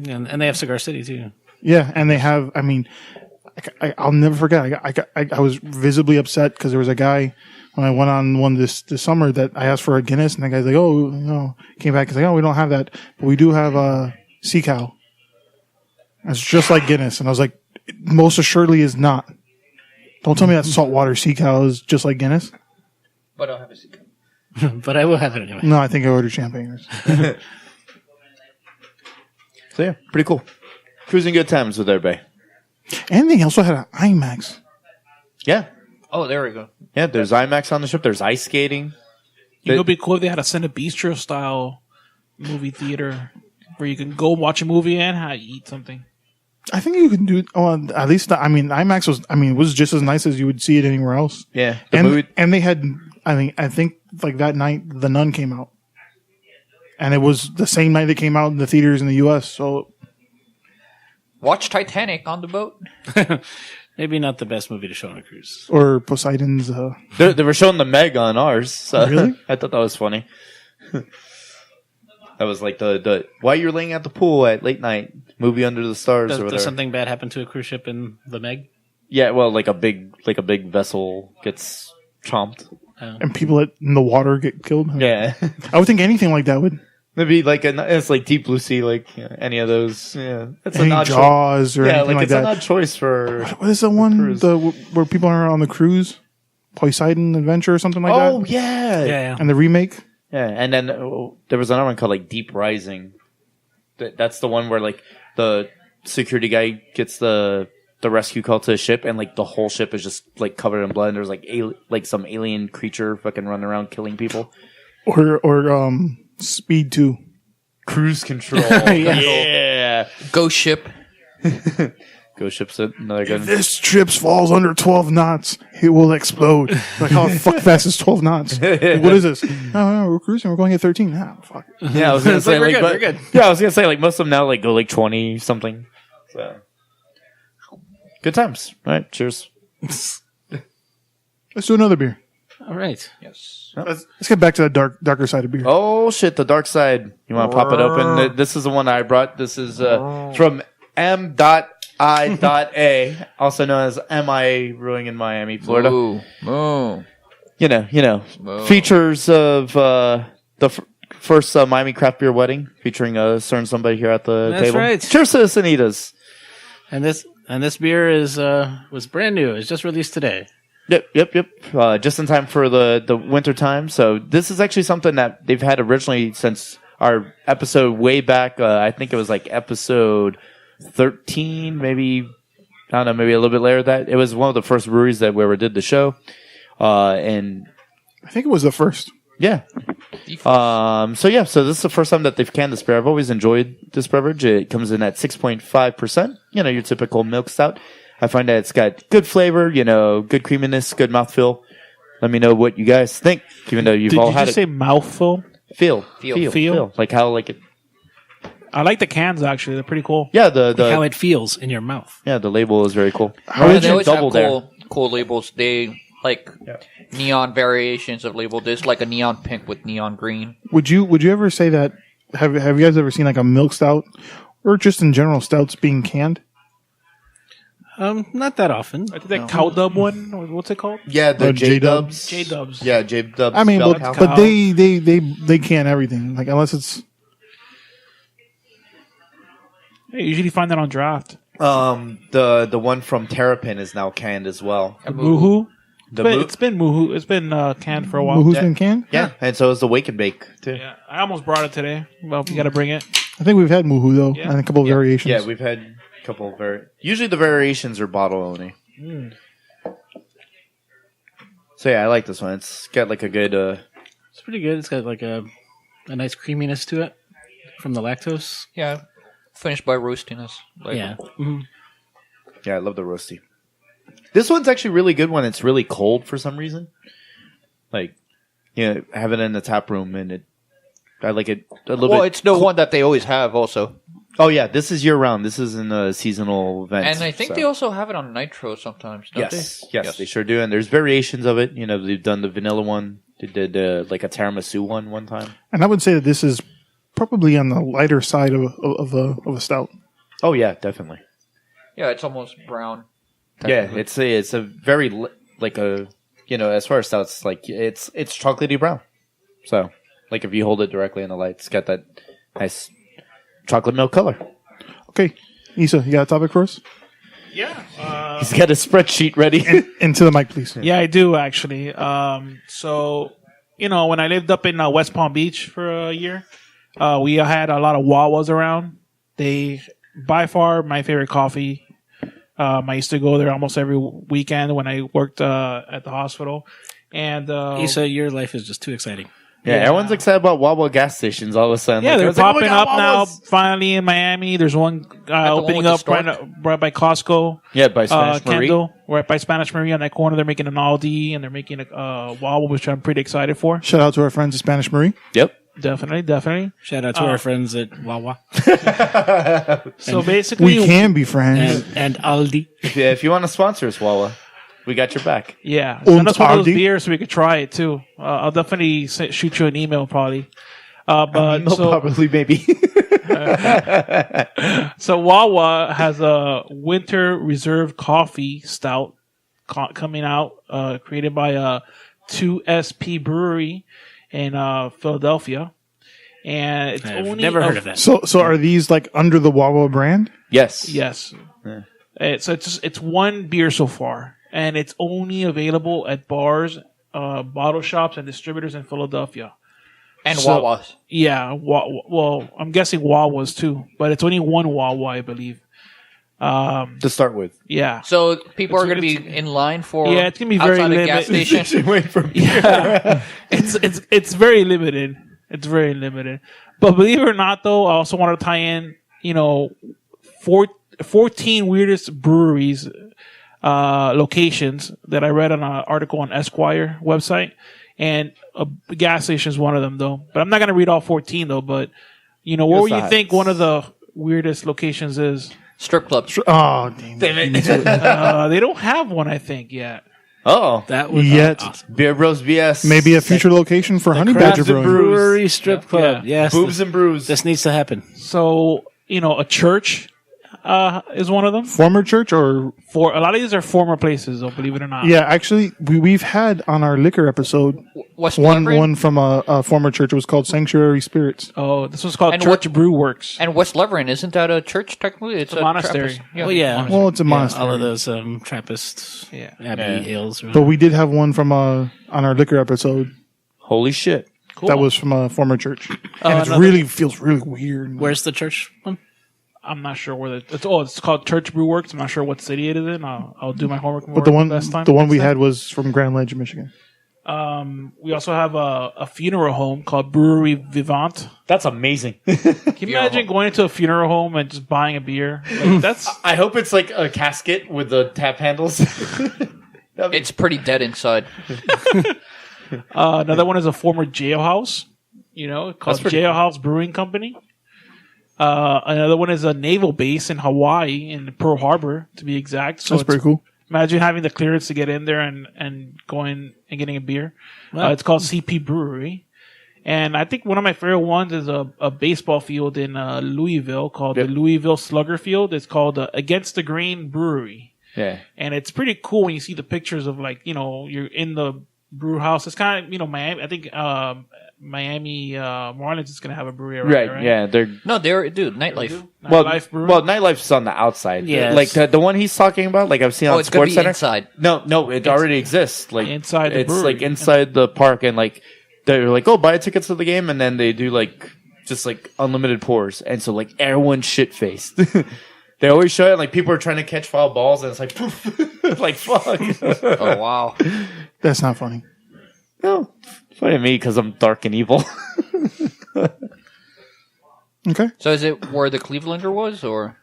And they have Cigar City too. Yeah, and they have. I'll never forget. I was visibly upset because there was a guy when I went on one this summer that I asked for a Guinness, and the guy's like, "Oh, came back and like, oh, we don't have that, but we do have Sea Cow." It's just like Guinness, and I was like, "Most assuredly is not." Don't tell me that saltwater Sea Cow is just like Guinness. But I'll have a secret. But I will have it anyway. No, I think I ordered champagne. So yeah, pretty cool. Cruising good times with everybody. And they also had an IMAX. Yeah. Oh, there we go. Yeah, there's IMAX on the ship. There's ice skating. It'd be cool if they had a Cine Bistro style movie theater where you can go watch a movie and eat something. I think you can do at least. IMAX was. It was just as nice as you would see it anywhere else. Yeah, and they had. I think like that night, The Nun came out, and it was the same night it came out in the theaters in the U.S. So, watch Titanic on the boat. Maybe not the best movie to show on a cruise. Or Poseidon's. They were showing the Meg on ours. So really? I thought that was funny. That was like the while you're laying at the pool at late night, movie Under the Stars or whatever. Does something bad happen to a cruise ship in the Meg? Yeah, well, like a big vessel gets chomped. And people in the water get killed. Yeah. I would think anything like that would. Maybe it's like Deep Blue Sea, like any of those. Yeah, it's Any an odd Jaws or anything like it's that. an odd choice for. What is the one where people are on the cruise? Poseidon Adventure or something like that? Oh yeah. And the remake? Yeah, and then there was another one called like Deep Rising. That's the one where like the security guy gets the rescue call to a ship, and like the whole ship is just like covered in blood. And there's like some alien creature fucking running around killing people. Or Speed 2. Cruise Control. Yeah. Ghost Ship. Ghost Ship's another good. If this ship falls under 12 knots, it will explode. Like, how fuck fast is 12 knots? Like, what is this? No, we're cruising. We're going at 13. Ah, fuck. Yeah, I was gonna say we're good. Yeah, I was gonna say like most of them now like go like 20 something. So good times. All right, cheers. Let's do another beer. All right. Yes. Let's get back to the darker side of beer. Oh shit, the dark side. You want to pop it open? This is the one I brought. This is from M.I.A, also known as M.I.A Brewing in Miami, Florida. Ooh. You know, features of the first Miami craft beer wedding, featuring a certain somebody here at the That's table. right. Cheers to the Sanitas. And this beer was brand new. It's just released today. Yep. Just in time for the winter time. So this is actually something that they've had originally since our episode way back. I think it was like episode 13, maybe. I don't know, maybe a little bit later than that. It was one of the first breweries that we ever did the show. And I think it was the first. Yeah. So this is the first time that they've canned this beer. I've always enjoyed this beverage. It comes in at 6.5%. Your typical milk stout. I find that it's got good flavor, good creaminess, good mouthfeel. Let me know what you guys think, even though you've all had it. Did you say mouthful? Feel. Like how it. I like the cans, actually. They're pretty cool. Yeah, the how it feels in your mouth. Yeah, the label is very cool. They always have cool labels. They like neon variations of label. There's like a neon pink with neon green. Would you ever say that? Have you guys ever seen like a milk stout, or just in general stouts being canned? Not that often. I think that Cow Dub one. What's it called? Yeah, the J-Dubs. J-Dubs. Yeah, J-Dubs. I mean, but they can everything. Like, unless it's... I usually find that on draft. The one from Terrapin is now canned as well. Moohoo? It's been Moohoo. It's been canned for a while. Moohoo's been canned? Yeah, and so is the Wake and Bake, too. Yeah, I almost brought it today. Well, you got to bring it. I think we've had Moohoo, though, Yeah. and a couple of variations. Yeah, we've had a couple of usually the variations are bottle only. So yeah, I like this one. It's got like a good... It's pretty good. It's got like a nice creaminess to it from the lactose. Yeah, finished by roastiness. Yeah. Mm-hmm. Yeah, I love the roasty. This one's actually really good when it's really cold for some reason. Like, have it in the tap room, and I like it a little bit. Well, it's the one that they always have also. Oh yeah, this is year round. This isn't a seasonal event. And I think they also have it on Nitro sometimes, don't they? Yes, they sure do. And there's variations of it. They've done the vanilla one. They did like a tiramisu one time. And I would say that this is probably on the lighter side of a stout. Oh yeah, definitely. Yeah, it's almost brown. Yeah, it's a very like a as far as stouts, like it's chocolatey brown. So like if you hold it directly in the light, it's got that nice chocolate milk color. Okay, Issa, you got a topic for us? Yeah. He's got a spreadsheet ready. Into the mic, please. Yeah, I do actually. So when I lived up in West Palm Beach for a year, we had a lot of Wawas around. They by far my favorite coffee. I used to go there almost every weekend when I worked at the hospital. And Issa, your life is just too exciting. Yeah, everyone's excited about Wawa gas stations all of a sudden. Yeah, Like, they're it's like, popping oh my up God, now. Wawas! Finally in Miami, there's one opening with up the right by Costco. Yeah, by Spanish Marie. Kendall, right by Spanish Marie on that corner. They're making an Aldi and they're making a Wawa, which I'm pretty excited for. Shout out to our friends at Spanish Marie. Yep. Definitely. Shout out to our friends at Wawa So basically, We can be friends. and Aldi. If you want to sponsor us, Wawa, we got your back. yeah, send us one of those Aldi. beers so we could try it too. I'll definitely shoot you an email probably. Probably, maybe. So Wawa has a winter reserve coffee stout coming out, created by 2SP Brewery in Philadelphia, and it's I've only never heard of that. So are these like under the Wawa brand? Yes. Yes. So it's one beer so far, and it's only available at bars, bottle shops, and distributors in Philadelphia. And So- Wawa's. Yeah, well, I'm guessing Wawa's too, but it's only one Wawa, I believe. To start with. Yeah. So people are going to It's- be in line for Yeah, it's gonna be very outside a gas limited. station. Wait for Yeah, it's very limited. It's very limited. But believe it or not, though, I also want to tie in, 14 weirdest breweries, locations that I read on an article on Esquire website, and a gas station is one of them, though. But I'm not gonna read all 14 though. But what would you Besides. think one of the weirdest locations is? Strip club. Oh, damn it. They don't have one, I think, yet. Oh. That was Yet. awesome. Beer Bros BS. Maybe a future location for Honey Crabs Badger and Brewing. Brewery strip club. Yes. Boobs and brews. This needs to happen. So a church is one of them. Former church or For a lot of these are former places, though, believe it or not. yeah, actually we've had on our liquor episode West one Levering? from a former church. It was called Sanctuary Spirits. Oh, this was called And Church Brew Works. And West Levering, isn't that a church technically? It's a monastery. Trappist. Well, yeah. Well, it's a monastery. All of those Trappist Abbey ales. But we did have one from on our liquor episode Holy shit. Cool. that was from a former church, and it another- really feels really weird. Where's the church one? I'm not sure where it's called Church Brew Works. I'm not sure what city it is in. I'll do my homework more But the one next time. we had was from Grand Ledge, Michigan. We also have a funeral home called Brewery Vivant. That's amazing. Can you imagine going into a funeral home and just buying a beer? Like, that's I hope it's like a casket with the tap handles. It's pretty dead inside. another one is a former jailhouse. Called pretty Jailhouse Brewing Company. Another one is a naval base in Hawaii, in Pearl Harbor, to be exact. So That's pretty cool. Imagine having the clearance to get in there and going and getting a beer. It's called CP Brewery. And I think one of my favorite ones is a baseball field in Louisville called the Louisville Slugger Field. It's called Against the Grain Brewery. Yeah. And it's pretty cool when you see the pictures of you're in the brew house. It's kind of, Miami. I think Miami Marlins is going to have a brewery around there, right? Yeah. They're Nightlife. Nightlife Brewery. well, Nightlife's on the outside. Yeah, like the one he's talking about. Like I've seen on it's going Sports to be Center. inside. No, it already exists. Like inside the it's brewery. like inside the park, and like they're like, oh, buy tickets to the game, and then they do like just like unlimited pours, and so like everyone's shit faced. They always show it like people are trying to catch foul balls, and it's like poof, like fuck. Oh, wow. That's not funny. No, funny to me because I'm dark and evil. Okay, So is it where the Clevelander was, or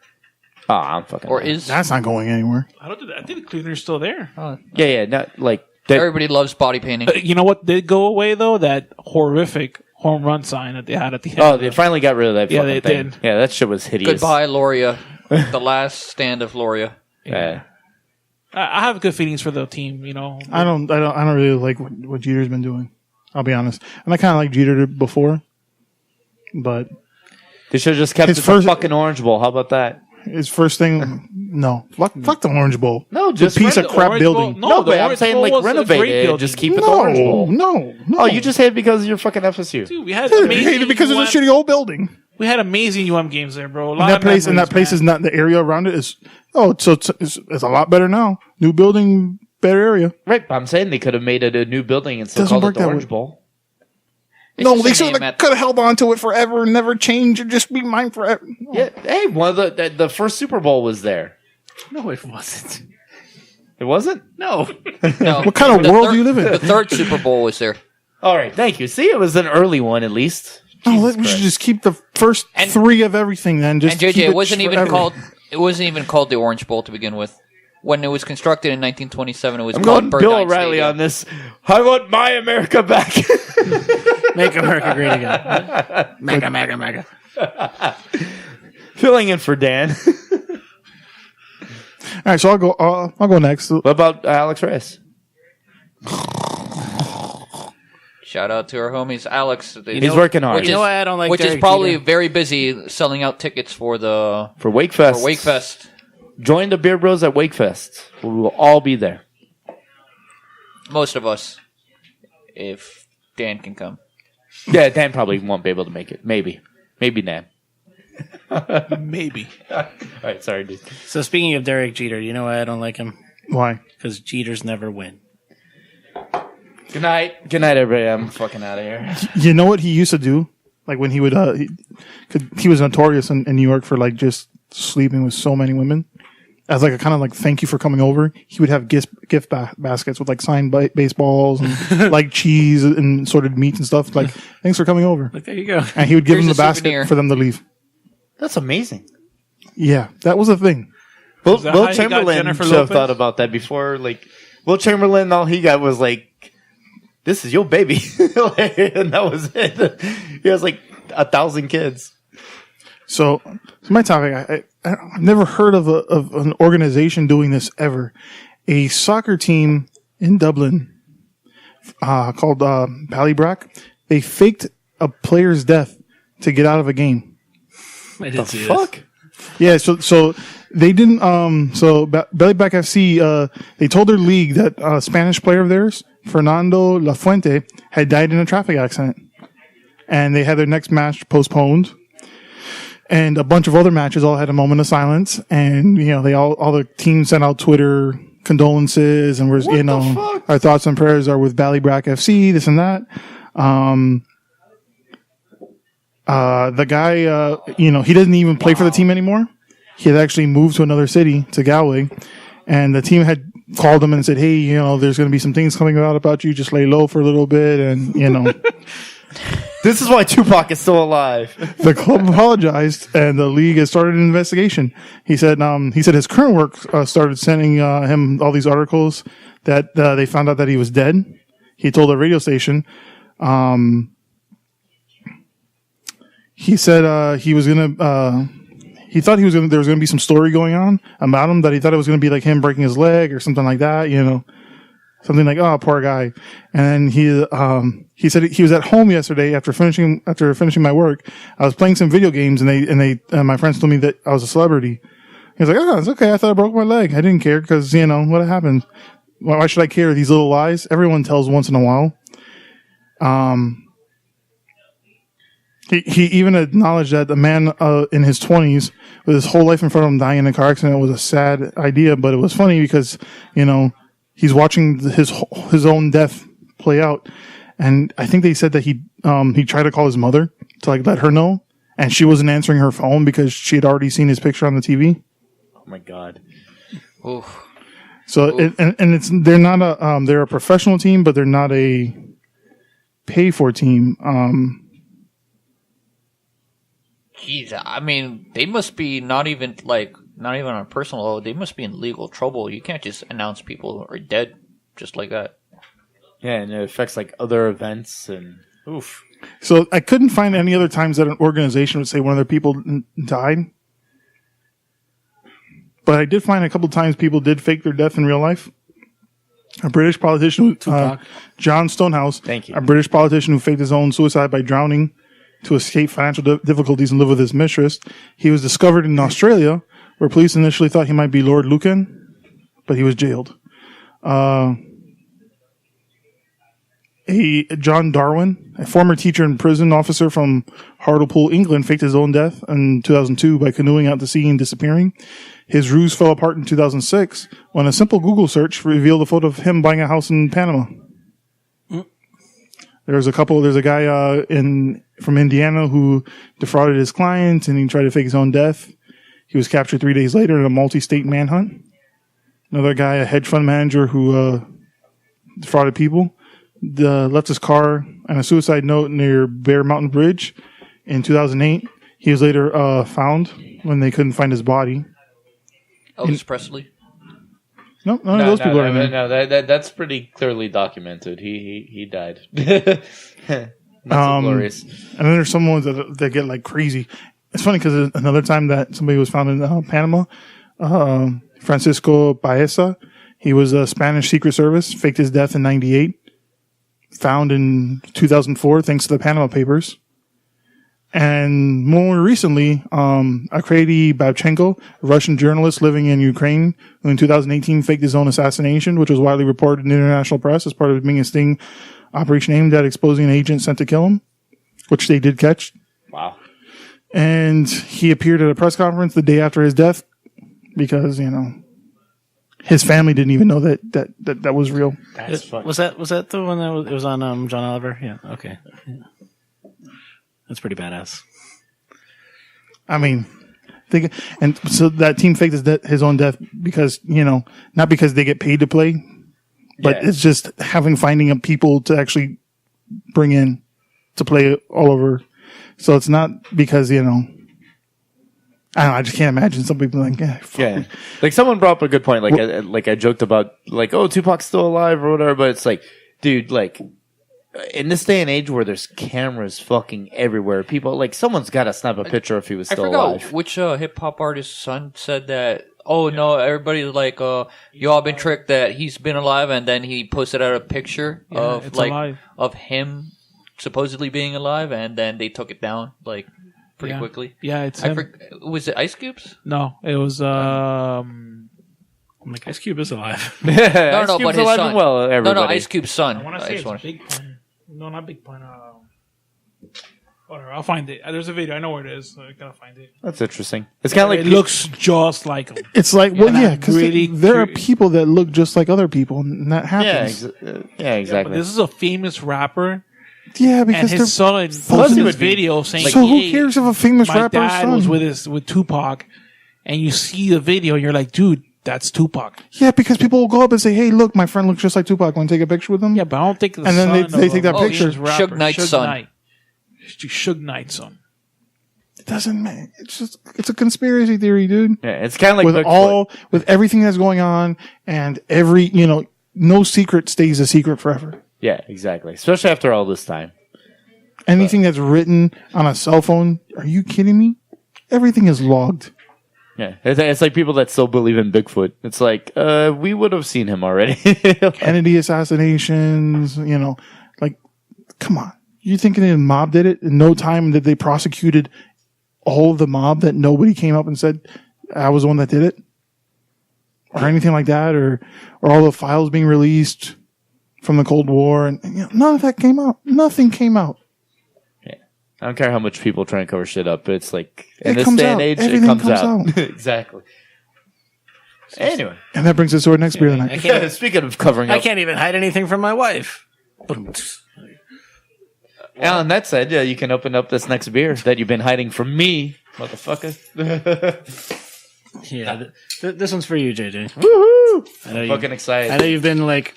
I'm fucking. is that's not going anywhere. I think the cleaner's still there. yeah, not like that. everybody loves body painting? You know what did go away, though? That horrific home run sign that they had at the end. Oh, they finally got rid of that. Yeah, fucking they thing. did. Yeah, that shit was hideous. Goodbye, Loria. The last stand of Loria. Yeah. I have good feelings for the team, I don't really like what Jeter's been doing. I'll be honest, and I kind of like Jeter before, but They should have just kept His it first- the fucking Orange Bowl. How about that? his first thing, no, fuck the Orange Bowl. No, It's just a piece rent of the crap Orange building. Bowl- No, the but I'm Orange saying Bowl like was a renovate great it. building. Just keep it the Orange Bowl. No. Oh, you just hate it because you're fucking FSU. Dude, we had I amazing hate it because of the UM shitty old building. We had amazing UM games there, bro. A lot And that of place memories, is man. not the area around it is. Oh, so it's a lot better now. New building, better area. Right, but I'm saying they could have made it a new building and still Doesn't called it work the that Orange way. Bowl. It's No, just they a should name have at- could have held on to it forever and never change and just be mine forever. No. Yeah, hey, one of the first Super Bowl was there. No, it wasn't. It wasn't? No. No. What kind of The world third- do you live in? The third Super Bowl was there. All right, thank you. See, it was an early one at least. No, we should just keep the first three of everything. Then just And JJ, keep it wasn't even forever. called. It wasn't even called the Orange Bowl to begin with. When it was constructed in 1927, it was I'm called going Bill Burdine O'Reilly Stadium. on this. I want my America back. Make America great again. Mega. Filling in for Dan. All right, so I'll go next. What about Alex Reyes? Shout out to our homies, Alex. He's working hard. Which You know is, why I don't like which is Derek probably Jeter? very busy selling out tickets for Wakefest. Wakefest. Join the Beer Bros at Wakefest. We will all be there. Most of us, if Dan can come. Yeah, Dan probably won't be able to make it. Maybe Dan. Maybe. All right, sorry, dude. So speaking of Derek Jeter, you know why I don't like him? Why? Because Jeters never win. Good night, everybody. I'm fucking out of here. You know what he used to do? Like when he would, he was notorious in New York for like just sleeping with so many women. As like a kind of like thank you for coming over, he would have gift baskets with like signed baseballs and like cheese and sorted meats and stuff. Like, thanks for coming over. Like, there you go. And he would give Here's them the a basket souvenir. for them to leave. That's amazing. Yeah, that was a thing. Will that how you got Chamberlain Jennifer should have Lopez? thought about that before. Like, Will Chamberlain, all he got was like, "This is your baby," and that was it. He has like 1,000 kids. So my topic, I've never heard of an organization doing this ever. A soccer team in Dublin called Ballybrack, they faked a player's death to get out of a game. I did see Fuck. Yeah, so they didn't. So Ballybrack FC, they told their league that a Spanish player of theirs, Fernando Lafuente, had died in a traffic accident, and they had their next match postponed. And a bunch of other matches all had a moment of silence, and they all the teams sent out Twitter condolences and was our thoughts and prayers are with Ballybrack FC, this and that. The guy, he doesn't even play for the team anymore. He had actually moved to another city, to Galway, and the team had called him and said, "Hey, there's going to be some things coming out about you. Just lay low for a little bit," and This is why Tupac is still alive. The club apologized, and the league has started an investigation. He said his current work started sending him all these articles that they found out that he was dead. He told a radio station. He said he was gonna. He thought there was gonna be some story going on about him, that he thought it was gonna be like him breaking his leg or something like that. Something like, "Oh, poor guy." And then he said he was at home yesterday after finishing my work. I was playing some video games, and my friends told me that I was a celebrity. He was like, "Oh, it's okay. I thought I broke my leg. I didn't care because what happened. Why should I care? These little lies everyone tells once in a while." He even acknowledged that the man in his 20s, with his whole life in front of him, dying in a car accident was a sad idea, but it was funny because he's watching his own death play out, and I think they said that he tried to call his mother to like let her know, and she wasn't answering her phone because she had already seen his picture on the TV. Oh my god! Oof. So they're a professional team, but they're not a pay for team. Jeez, I mean, they must be not even on a personal level. They must be in legal trouble. You can't just announce people are dead just like that. Yeah, and it affects like other events and oof. So I couldn't find any other times that an organization would say one of their people died. But I did find a couple times people did fake their death in real life. A British politician, John Stonehouse, thank you. A British politician who faked his own suicide by drowning to escape financial difficulties and live with his mistress. He was discovered in Australia, where police initially thought he might be Lord Lucan, but he was jailed. John Darwin, a former teacher and prison officer from Hartlepool, England, faked his own death in 2002 by canoeing out to sea and disappearing. His ruse fell apart in 2006 when a simple Google search revealed a photo of him buying a house in Panama. There's a guy from Indiana who defrauded his client and he tried to fake his own death. He was captured 3 days later in a multi-state manhunt. Another guy, a hedge fund manager who defrauded people, left his car and a suicide note near Bear Mountain Bridge in 2008. He was later found when they couldn't find his body. Elvis Presley? No, none of those people are in there. No, that's pretty clearly documented. He died. Not so glorious. And then there's some ones that get like crazy. It's funny because another time that somebody was found in Panama, Francisco Baeza, he was a Spanish Secret Service, faked his death in 98, found in 2004 thanks to the Panama Papers. And more recently, Arkady Babchenko, a Russian journalist living in Ukraine, who in 2018 faked his own assassination, which was widely reported in the international press as part of being a sting operation aimed at exposing an agent sent to kill him. which they did catch. Wow. And he appeared at a press conference the day after his death because, his family didn't even know that was real. That's fucking... Was that the one that was on John Oliver? Yeah. Okay. Yeah. That's pretty badass. I mean, and so that team faked his own death because, not because they get paid to play, but it's just finding a people to actually bring in to play all over. So it's not because, I don't know, I just can't imagine some people like, yeah. Like someone brought up a good point. Like I joked about like, oh, Tupac's still alive or whatever, but it's like, dude, like in this day and age where there's cameras fucking everywhere, people like someone's got to snap a picture if he was still alive. Which hip hop artist's son said that. Oh no! Everybody's like, you all been tricked that he's been alive, and then he posted out a picture of him supposedly being alive, and then they took it down pretty quickly. Yeah, it's was it Ice Cube's? No, it was I'm like, Ice Cube is alive. No, but his son. No, Ice Cube's son. I want to say it's Big Pun. No, not Big Pun. Whatever, I'll find it. There's a video. I know where it is. So I gotta find it. That's interesting. It's kind of like it looks just like him. It's like, because there are people that look just like other people, and that happens. Yeah, exactly. But this is a famous rapper. Yeah, because and his son posted this video saying, "So who cares if a famous rapper's dad son was with Tupac?" And you see the video, and you're like, "Dude, that's Tupac." Yeah, because people will go up and say, "Hey, look, my friend looks just like Tupac. Want to take a picture with him?" Yeah, but I don't think. And then they take that picture. Suge Knight's son. Suge Knight's son. It doesn't matter. It's a conspiracy theory, dude. Yeah, it's kind of like with everything that's going on, and every no secret stays a secret forever. Yeah, exactly. Especially after all this time. Anything that's written on a cell phone, are you kidding me? Everything is logged. Yeah, it's like people that still believe in Bigfoot. It's like, we would have seen him already. Kennedy assassinations, like, come on. You thinking the mob did it? In no time that they prosecuted all of the mob, that nobody came up and said, I was the one that did it? Or anything like that? Or all the files being released from the Cold War? And none of that came out. Nothing came out. Yeah. I don't care how much people try and cover shit up. It's like, in this day and age, it comes out. Exactly. Anyway. And that brings us to our next beer tonight. Speaking of covering up. I can't even hide anything from my wife. Alan, that said, you can open up this next beer that you've been hiding from me, motherfucker. Yeah, this one's for you, JJ. Woohoo! I'm fucking excited. I know you've been like,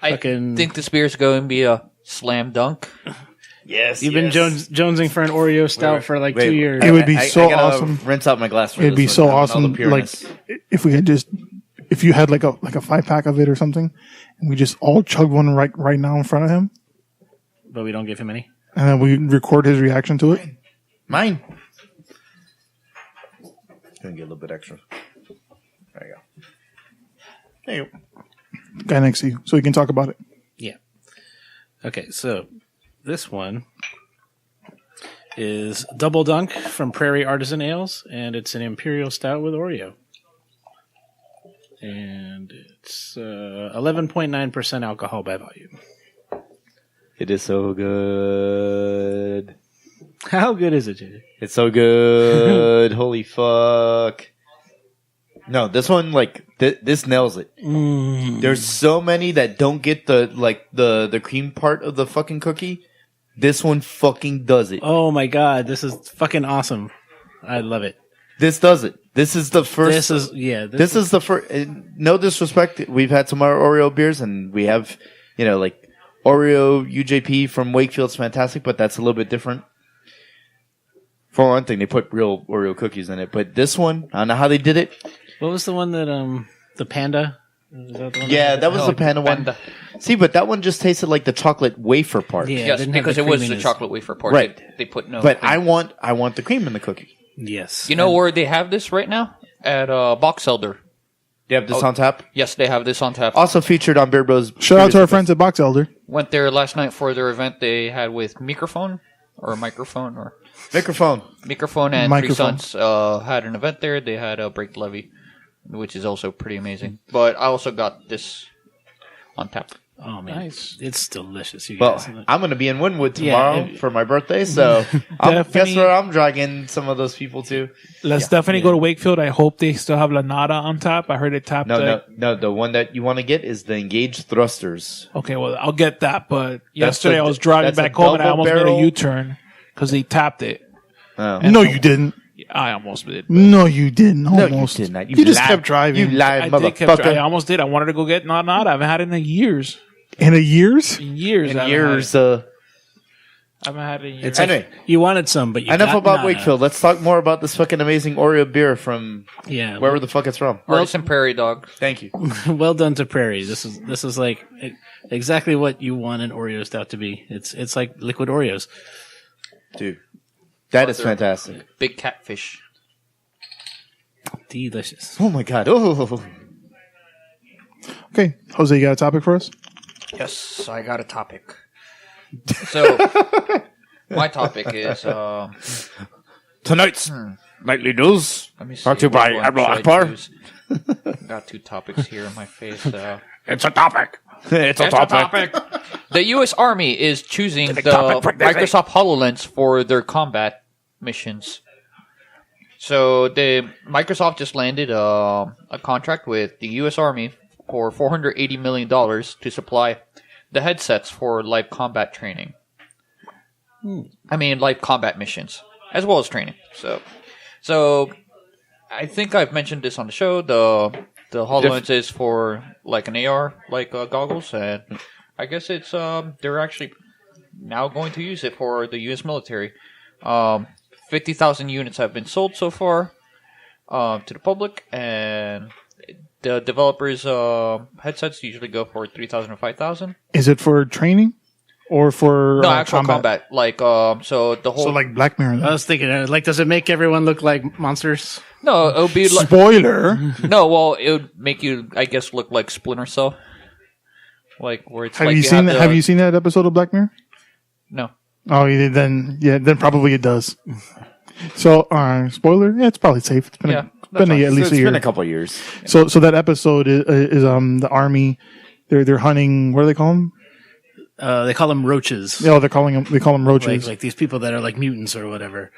I think this beer's going to be a slam dunk. Yes, you've been jonesing for an Oreo stout for like 2 years. It would be so awesome. Rinse out my glass. It'd be so awesome. Like if you had like a 5-pack of it or something, and we just all chugged one right now in front of him. But we don't give him any. And then we record his reaction to it. Mine. Gonna get a little bit extra. There you go. There you go. Guy next to you, so he can talk about it. Yeah. Okay, so this one is Double Dunk from Prairie Artisan Ales, and it's an Imperial Stout with Oreo. And it's 11.9% alcohol by volume. It is so good. How good is it, JJ? It's so good. Holy fuck. No, this one, like, this nails it. There's so many that don't get the cream part of the fucking cookie. This one fucking does it. Oh my god, this is fucking awesome. I love it. This does it. This is the first. This is the first. No disrespect. We've had some Oreo beers, and we have, like, Oreo UJP from Wakefield's fantastic, but that's a little bit different. For one thing, they put real Oreo cookies in it, but this one, I don't know how they did it. What was the one that the panda? That was the panda one. See, but that one just tasted like the chocolate wafer part. Yeah, yes, because it was the chocolate wafer part. Right. They put no. But cream. I want the cream in the cookie. Yes. You know where they have this right now? At Box Elder. They have this on tap? Yes, they have this on tap. Also featured on Beer Bros. Shout out to our friends at Box Elder. Went there last night for their event they had with Mikerphone and Three Sons had an event there. They had a Break Levy, which is also pretty amazing. But I also got this on tap. Oh man, Nice. it's delicious. You Well, guys. I'm going to be in Wynwood Yeah, tomorrow for my birthday, so guess Definitely. where I'm dragging some of those people to. Let's definitely go to Wakefield. I hope they still have La Nada on top. I heard it tapped. No. The one that you want to get is the engaged thrusters. Okay, well, I'll get that. But yesterday I was driving that's a back home and I double almost made a barrel. U-turn because they tapped it. Oh. No, you didn't. I almost did. No, you didn't. No, Almost. you did not. You just lied. kept driving. You lied, I motherfucker. almost did. I wanted to go get La Nada. I haven't had it in years. In a years? In years. In I haven't years. had it. I haven't had it in years. It's Anyway. like, you wanted some, but you Enough got about nada. Wakefield. Let's talk more about this fucking amazing Oreo beer from Yeah, wherever the fuck it's from. Artisan Prairie Dog. Thank you. well done to Prairie. This is like exactly what you want an Oreo stout to be. It's like liquid Oreos. Dude, that is fantastic. Big catfish. Delicious. Oh my god. Oh. Okay. Jose, you got a topic for us? Yes, I got a topic. So, my topic is Tonight's nightly news. let me see. Brought to you by which one Admiral should I Akbar. choose? Got two topics here in my face. It's a topic. It's a topic. The U.S. Army is choosing the topic for this Microsoft HoloLens for their combat missions. So Microsoft just landed a contract with the U.S. Army for $480 million to supply the headsets for live combat training. I mean, live combat missions, as well as training. So I think I've mentioned this on the show. The HoloLens is for like an AR, like goggles, and I guess it's they're actually now going to use it for the U.S. military. 50,000 units have been sold so far to the public, and the developers' headsets usually go for 3,000 or 5,000. Is it for training or for No, actual combat. Like so the whole So like Black Mirror. I then? was thinking, like, does it make everyone look like monsters? no, it would be like Spoiler. no. Well, it would make you, I guess, look like Splinter Cell. Like where it's Have like you seen have that? Have you seen that episode of Black Mirror? No. Oh, you did, then probably it does. So, spoiler. Yeah, it's probably safe. It's been, Yeah, at least a It's year. been a couple of years. So that episode is the army. They're hunting. What do they call them? They call them roaches. No, they call them roaches. Like these people that are like mutants or whatever.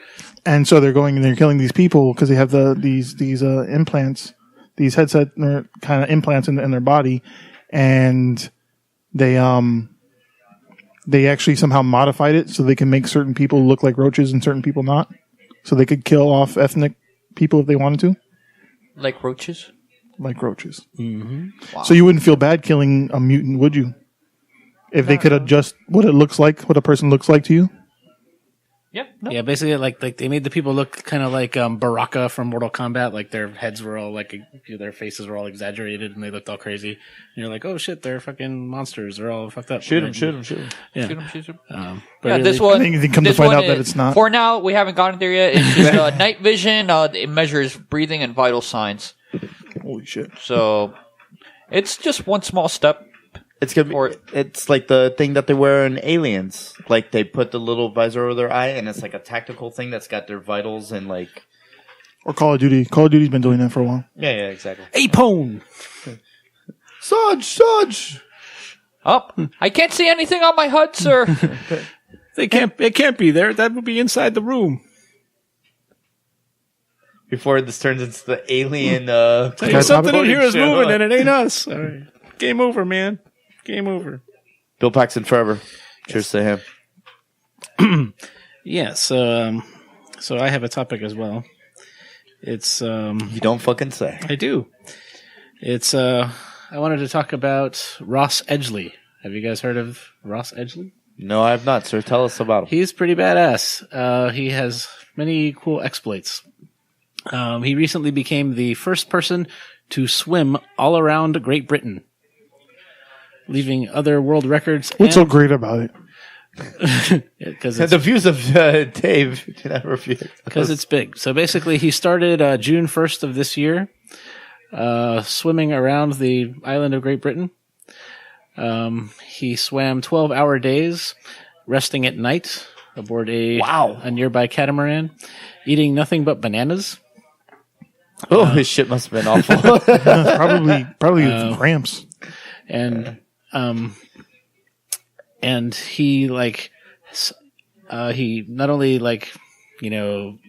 And so they're going and they're killing these people because they have these implants, these headset kind of implants in their body, and they actually somehow modified it so they can make certain people look like roaches and certain people not, so they could kill off ethnic people if they wanted to, Like roaches? like roaches. Mm-hmm. Wow. So you wouldn't feel bad killing a mutant, would you? If they could adjust what it looks like, what a person looks like to you. Yeah. No. Yeah, basically, like they made the people look kind of like Baraka from Mortal Kombat. Like their heads were all like their faces were all exaggerated and they looked all crazy. And you're like, oh shit, they're fucking monsters. They're all fucked up. Shoot him. Yeah. Shoot 'em. But Yeah, really- this one. I think they come to this find one out that is- it's not. For now, we haven't gotten there yet. It's just night vision. It measures breathing and vital signs. Holy shit! So it's just one small step. It's gonna be. It's like the thing that they wear in Aliens. Like they put the little visor over their eye, and it's like a tactical thing that's got their vitals and like. Or Call of Duty. Call of Duty's been doing that for a while. Yeah, exactly. Apone. Sarge. Up. I can't see anything on my HUD, sir. It can't be there. That would be inside the room. Before this turns into the alien. Hey, something in here is show. moving and it ain't us. All right. Game over, man. Game over. Bill Paxton forever. Cheers to him. Yeah. So I have a topic as well. It's You don't fucking say. I do. It's I wanted to talk about Ross Edgley. Have you guys heard of Ross Edgley? No, I have not, sir. Tell us about him. He's pretty badass. He has many cool exploits. He recently became the first person to swim all around Great Britain, leaving other world records. What's so great about it? Because The views of Dave do not refute. because it's big. So basically, he started June 1st of this year, swimming around the island of Great Britain. He swam 12-hour days, resting at night aboard a nearby catamaran, eating nothing but bananas. Oh, his shit must have been awful. Probably cramps. And And he he not only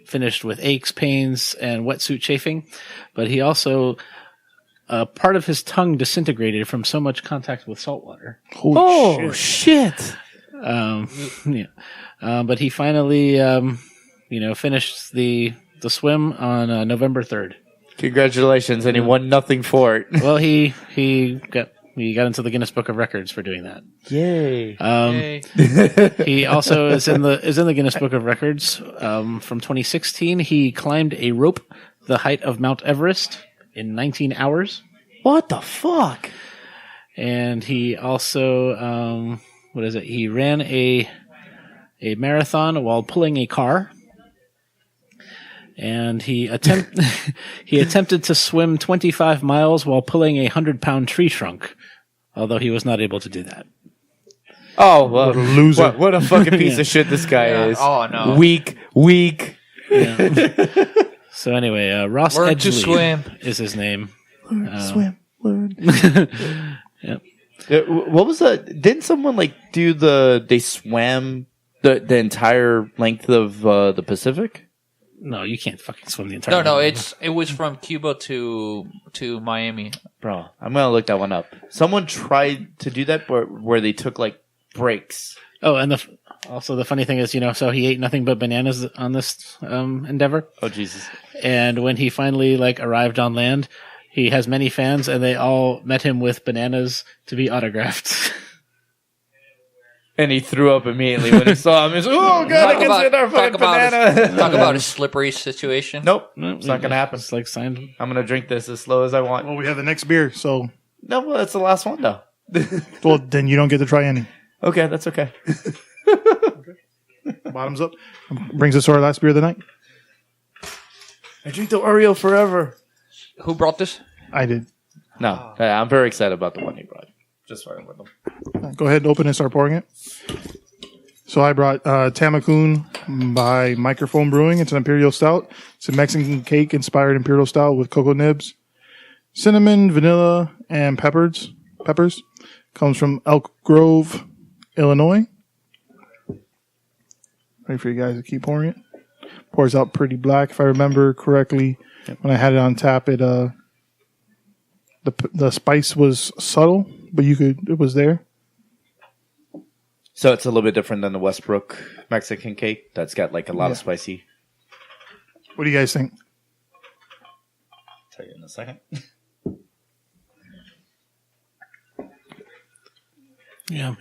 finished with aches, pains, and wetsuit chafing, but he also part of his tongue disintegrated from so much contact with salt water. Oh shit! But he finally, finished the swim on November 3rd. Congratulations, and he won nothing for it. Well, he got into the Guinness Book of Records for doing that. Yay! He also is in the Guinness Book of Records. From 2016, he climbed a rope the height of Mount Everest in 19 hours. What the fuck? And he also, He ran a marathon while pulling a car. And he attempted to swim 25 miles while pulling a 100-pound tree trunk, although he was not able to do that. Oh, well, What a loser. What a fucking piece of shit this guy is. Oh, no. Weak. Yeah. So anyway, Ross Learn to Edgley swim. is his name. Learn. Yep. What was that? Didn't someone they swam the entire length of the Pacific? No, you can't fucking swim the entire. No, it was from Cuba to Miami. Bro, I'm gonna look that one up. Someone tried to do that, where they took breaks. Oh, and also the funny thing is, so he ate nothing but bananas on this endeavor. Oh Jesus! And when he finally arrived on land, he has many fans, and they all met him with bananas to be autographed. And he threw up immediately when he saw him. He's like, "Oh God, I can see our fucking banana." Talk about a slippery situation. Nope, it's not gonna happen. It's signed. I'm gonna drink this as slow as I want. Well, we have the next beer, so No, well, that's the last one though. well then you don't get to try any. Okay, that's okay. Bottoms up. Brings us to our last beer of the night. I drink the Oreo forever. Who brought this? I did. No, I'm very excited about the one he brought. Just starting with them. Go ahead and open and start pouring it. So I brought Tamakun by Mikerphone Brewing. It's an imperial stout. It's a Mexican cake inspired imperial stout with cocoa nibs, cinnamon, vanilla, and peppers. Comes from Elk Grove, Illinois. Ready for you guys to keep pouring it. Pours out pretty black. If I remember correctly, when I had it on tap, it the spice was subtle, but it was there. So it's a little bit different than the Westbrook Mexican cake. That's got a lot of spicy. What do you guys think? I'll tell you in a second. Yeah,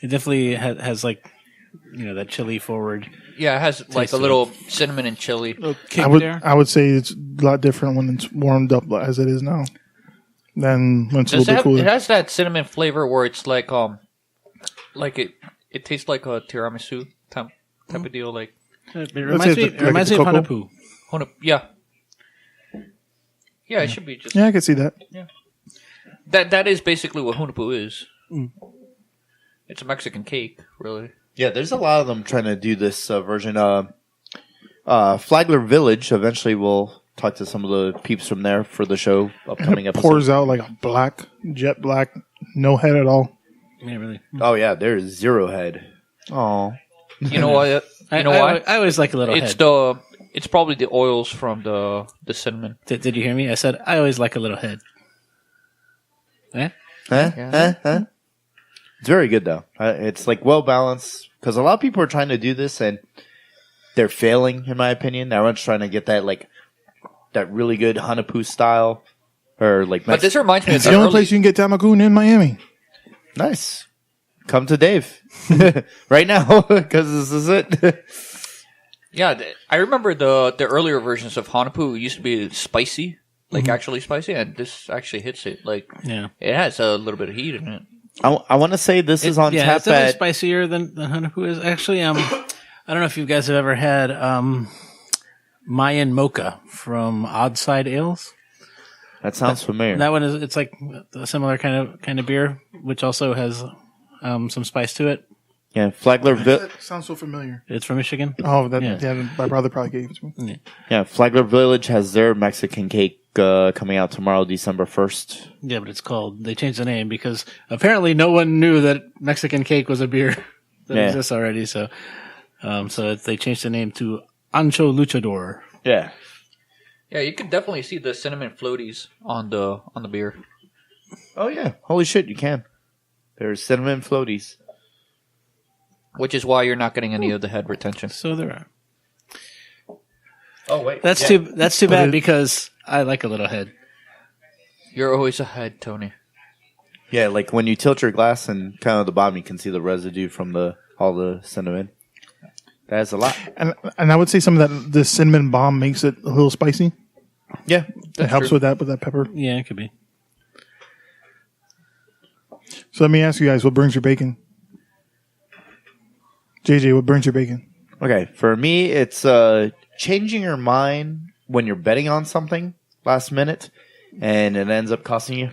it definitely has that chili forward. Yeah, it has a little cinnamon and chili. I would say it's a lot different when it's warmed up as it is now than when it's a little bit cooler. It has that cinnamon flavor where it's it tastes like a tiramisu type of deal. It reminds me of Hanapu. Yeah, it should be just. Yeah, I can see that. Yeah, that is basically what Hunapu is. Mm. It's a Mexican cake, really. Yeah, there's a lot of them trying to do this version. Flagler Village. Eventually, we'll talk to some of the peeps from there for the show upcoming episode. Pours out like a jet black, no head at all. Yeah, really. Oh yeah, there's zero head. Oh, you know what? I always like a little head. It's probably the oils from the cinnamon. Did you hear me? I said I always like a little head. It's very good though. It's well balanced because a lot of people are trying to do this and they're failing, in my opinion. Everyone's trying to get that that really good Hanapu style or But this reminds me of it's the only place you can get Tamakun in Miami. Nice. Come to Dave right now because this is it. Yeah, I remember the earlier versions of Hanapu used to be spicy, actually spicy, and this actually hits it. It has a little bit of heat in it. I want to say this is on tap it's definitely spicier than Hanapu is. Actually, I don't know if you guys have ever had Mayan Mocha from Odd Side Ales. That sounds familiar. That one it's like a similar kind of beer, which also has some spice to it. Yeah, Flagler Village. Sounds so familiar. It's from Michigan. Oh, my brother probably gave it to me. Yeah, Flagler Village has their Mexican cake coming out tomorrow, December 1st. Yeah, but they changed the name because apparently no one knew that Mexican cake was a beer that exists already. So they changed the name to Ancho Luchador. Yeah. Yeah, you can definitely see the cinnamon floaties on the beer. Oh, yeah. Holy shit, you can. There's cinnamon floaties. Which is why you're not getting any of the head retention. So there are. Oh, wait. That's too bad because I like a little head. You're always ahead, Tony. Yeah, like when you tilt your glass and kind of the bottom, you can see the residue from all the cinnamon. That's a lot. And I would say some of the cinnamon bomb makes it a little spicy. Yeah. It helps with that pepper. Yeah, it could be. So let me ask you guys, what burns your bacon? JJ, what burns your bacon? Okay, for me, it's changing your mind when you're betting on something last minute, and it ends up costing you.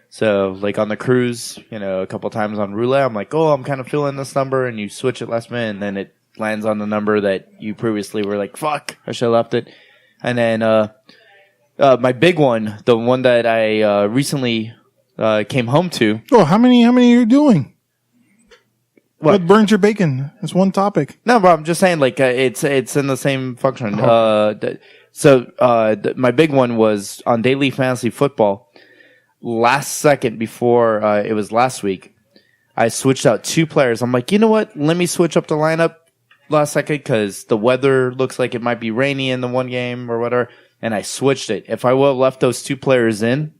So, like on the cruise, a couple times on roulette, I'm like, I'm kind of feeling this number, and you switch it last minute, and then it lands on the number that you previously were like, fuck, I should have left it. And then my big one, the one that I recently came home to. Oh, how many are you doing? What burns your bacon? It's one topic. No, but I'm just saying, like, it's in the same function. My big one was on daily fantasy football. Last second before it was last week, I switched out 2 players. I'm like, you know what? Let me switch up the lineup last second because the weather looks like it might be rainy in the one game or whatever. And I switched it. If I would have left those 2 players in,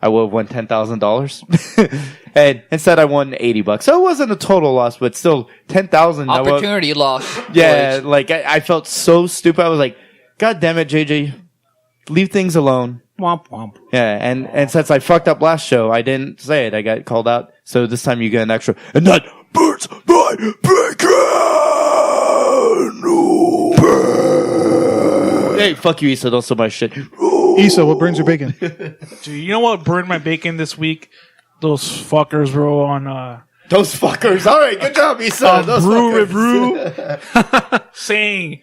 I would have won $10,000. And instead I won $80. So it wasn't a total loss, but still $10,000. Opportunity loss. Yeah, like I felt so stupid. I was like, God damn it, JJ. Leave things alone. Womp womp. Yeah, and since I fucked up last show, I didn't say it. I got called out. So this time you get an extra. And that burns my bacon! Hey, fuck you, Issa. Don't steal my shit. Issa, what burns your bacon? Dude, you know what burned my bacon this week? Those fuckers, bro, on those fuckers. All right, good job, Issa. Those brew saying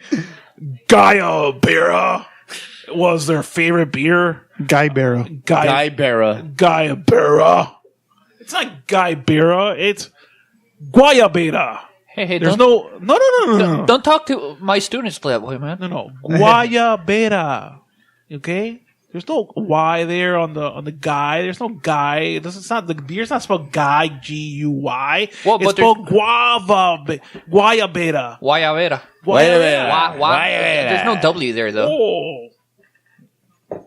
Gaia Beera was their favorite beer. Guy Barra. Guy Beera. Gaia Beera. It's not Guy Beera. It's Guayabera. Hey, There's no. No. Don't talk to my students that way, man. No. Guayabera. Okay? There's no Y there on the guy. There's no guy. The beer's not spelled guy, G-U-Y. Well, it's spelled Guayabera. Guayabera. There's no W there, though. Oh.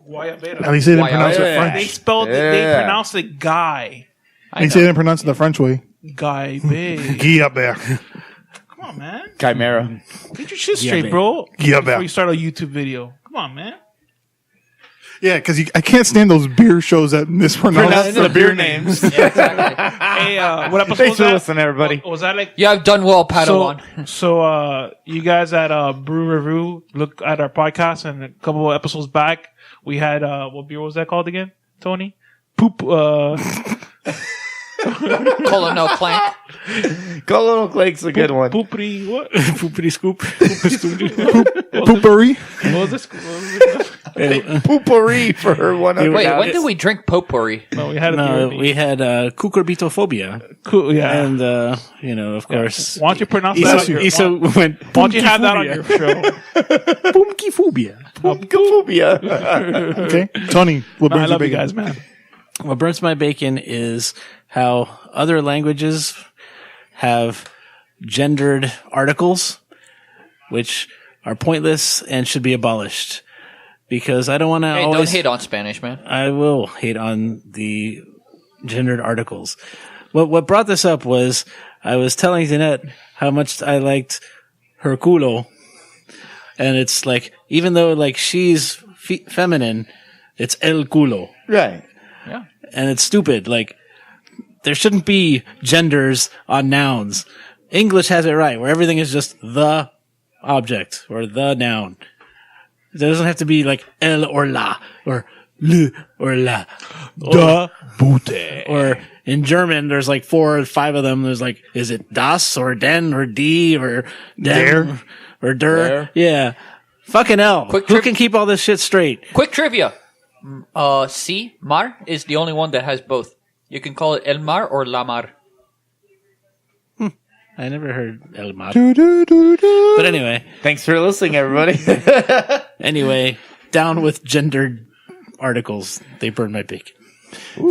Guayabera. At least they didn't pronounce it French. They pronounced it guy. At least they didn't pronounce it the French way. Guy Bay. Guillabert. Come on, man. Chimera. Get your shit straight, bro. Guillabert. Before you start a YouTube video. Come on, man. Yeah, because I can't stand those beer shows that mispronounce the beer names. Yeah, exactly. Hey, what episode Thanks was for that? listening, everybody. Was that like... Yeah, I've done well, Padawan. So, you guys at Brew Review, look at our podcast, and a couple of episodes back, we had, what beer was that called again, Tony? Poop, Colonel Clank. Colonel Clank's a good one. Poopity, what? Poopity scoop. Poopery. What was this? Poopery for 100. Wait, when did we drink potpourri? No, we had We had cucurbitophobia. Cool, yeah. And, of course. Why don't you pronounce that on your... Issa went, Why don't you have that on your show? Pumpkiphobia. Pumpkiphobia. Okay. Tony, what I burns your love you bacon? guys, man. What burns my bacon is how other languages have gendered articles, which are pointless and should be abolished. Because I don't want to Hey, always... don't hate on Spanish, man. I will hate on the gendered articles. What brought this up was I was telling Jeanette how much I liked her culo. And it's like, even though like she's feminine, it's el culo. Right. Yeah. And it's stupid. Like, there shouldn't be genders on nouns. English has it right, where everything is just the object or the noun. There doesn't have to be like el or la or le or la. The Boote. Or in German, there's like 4 or 5 of them. There's like, is it das or den or die or den or der? Der. Yeah. Fucking hell. Quick Who can keep all this shit straight? Quick trivia. C, Mar, is the only one that has both. You can call it El Mar or La Mar. I never heard El Mar. Do-do-do-do. But anyway, Thanks for listening, everybody. anyway, down with gendered articles. They burn my bacon.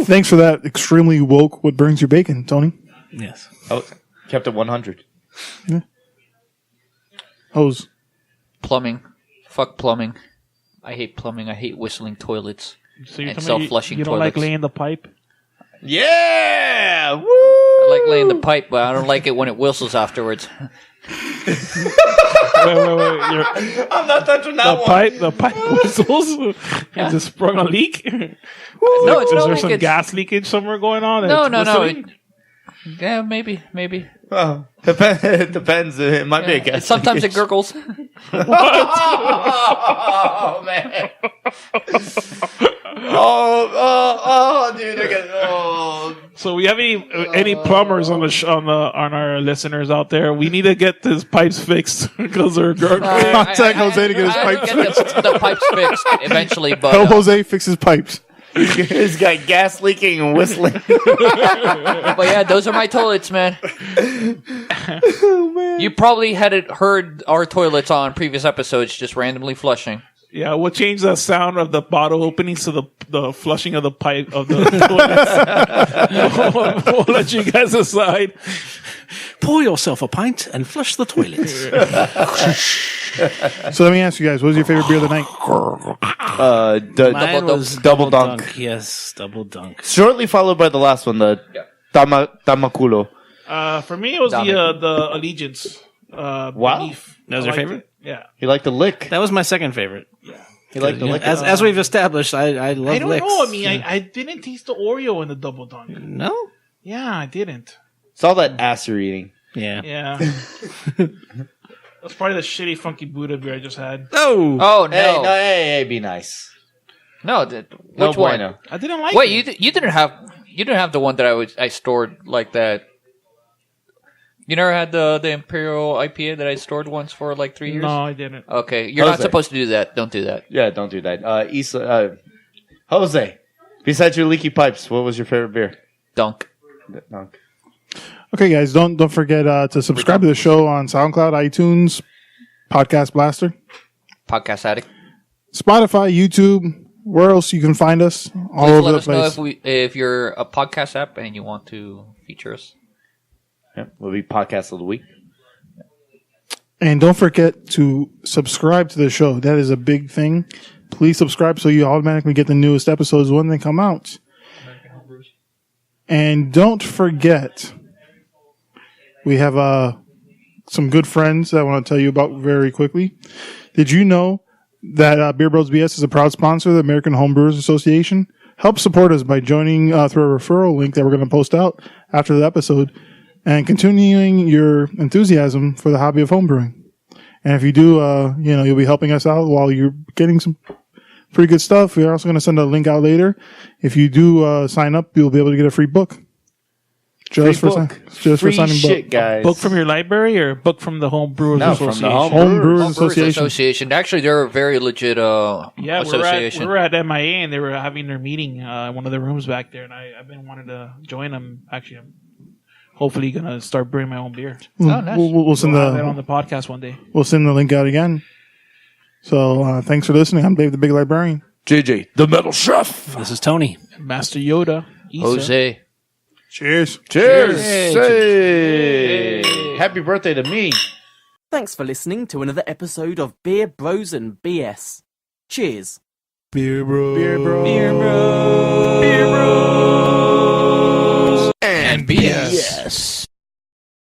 Thanks for that extremely woke what burns your bacon, Tony. Yes. Oh, kept it 100. Hose. Plumbing. Fuck plumbing. I hate plumbing. I hate whistling toilets. So you're And telling me self-flushing you don't like toilets. laying the pipe? Yeah! Woo! I like laying the pipe, but I don't like it when it whistles afterwards. Wait. You're, I'm not touching that one. the pipe whistles. Has it sprung a leak? No, it's Is no there leak. some It's- gas leakage somewhere going on? No, It's no. whistling? Yeah, maybe. Oh, it depends. It might be a guess. Sometimes it gurgles. Oh, man. Dude. So we have any plumbers on on our listeners out there? We need to get these pipes fixed because they're gurgling. Contact Jose to get his I pipes get the pipes fixed eventually, but Help Jose fix his pipes. He's got gas leaking and whistling. but yeah, those are my toilets, man. You probably heard our toilets on previous episodes, just randomly flushing. Yeah, we'll change the sound of the bottle openings to the flushing of the pipe of the toilets. we'll let you guys decide. Pour yourself a pint and flush the toilet. So let me ask you guys, what was your favorite beer of the night? Mine was double dunk. Yes, double dunk. Shortly followed by the last one, the Tamakulo. For me, it was the Allegiance. Wow. Beef. That was I your liked favorite? it. Yeah. You like the lick? That was my second favorite. You like the lick? As we've established, I love I don't licks. know. I mean, I didn't taste the Oreo in the double dunk. No? Yeah, I didn't. It's all that ass you're eating. Yeah. Yeah. That's probably the shitty funky Buddha beer I just had. Oh! Oh no, Hey, be nice. no. No Which one? bueno. I didn't like Wait, it. you didn't have the one that I stored like that. You never had the Imperial IPA that I stored once for like 3 years? No, I didn't. Okay, you're not Jose. supposed to do that. Don't do that. Yeah, don't do that. Jose, besides your leaky pipes, what was your favorite beer? Dunk. Dunk. Okay, guys, don't forget to subscribe to the show on SoundCloud, iTunes, Podcast Blaster, Podcast Addict. Spotify, YouTube, where else you can find us all Please over let the us know place. if you're a podcast app and you want to feature us. Yeah, we'll be podcast of the week. And don't forget to subscribe to the show. That is a big thing. Please subscribe so you automatically get the newest episodes when they come out. And don't forget, we have some good friends that I want to tell you about very quickly. Did you know that Beer Bros BS is a proud sponsor of the American Homebrewers Association? Help support us by joining through a referral link that we're going to post out after the episode and continuing your enthusiasm for the hobby of homebrewing. And if you do, you'll be helping us out while you're getting some pretty good stuff. We're also going to send a link out later. If you do sign up, you'll be able to get a free book. Just for signing shit, book. guys. Book from your library or book from the Home Brewers No, from Association? the Home Home Brewers Brewers Association. Association. Actually, they're a very legit Yeah, association. we were at M.I.A. and they were having their meeting in one of the rooms back there, and I've been wanting to join them. Actually, I'm hopefully going to start brewing my own beer. Oh, nice. We'll send We'll have it on the the podcast one day. link out again. So thanks for listening. I'm Dave, the Big Librarian. JJ, the metal chef. This is Tony. Master Yoda. Issa. Jose. Cheers. Cheers. Hey. Happy birthday to me. Thanks for listening to another episode of Beer Bros and BS. Cheers. Beer Bros. Beer Bros. Beer Bros. And BS. Yes.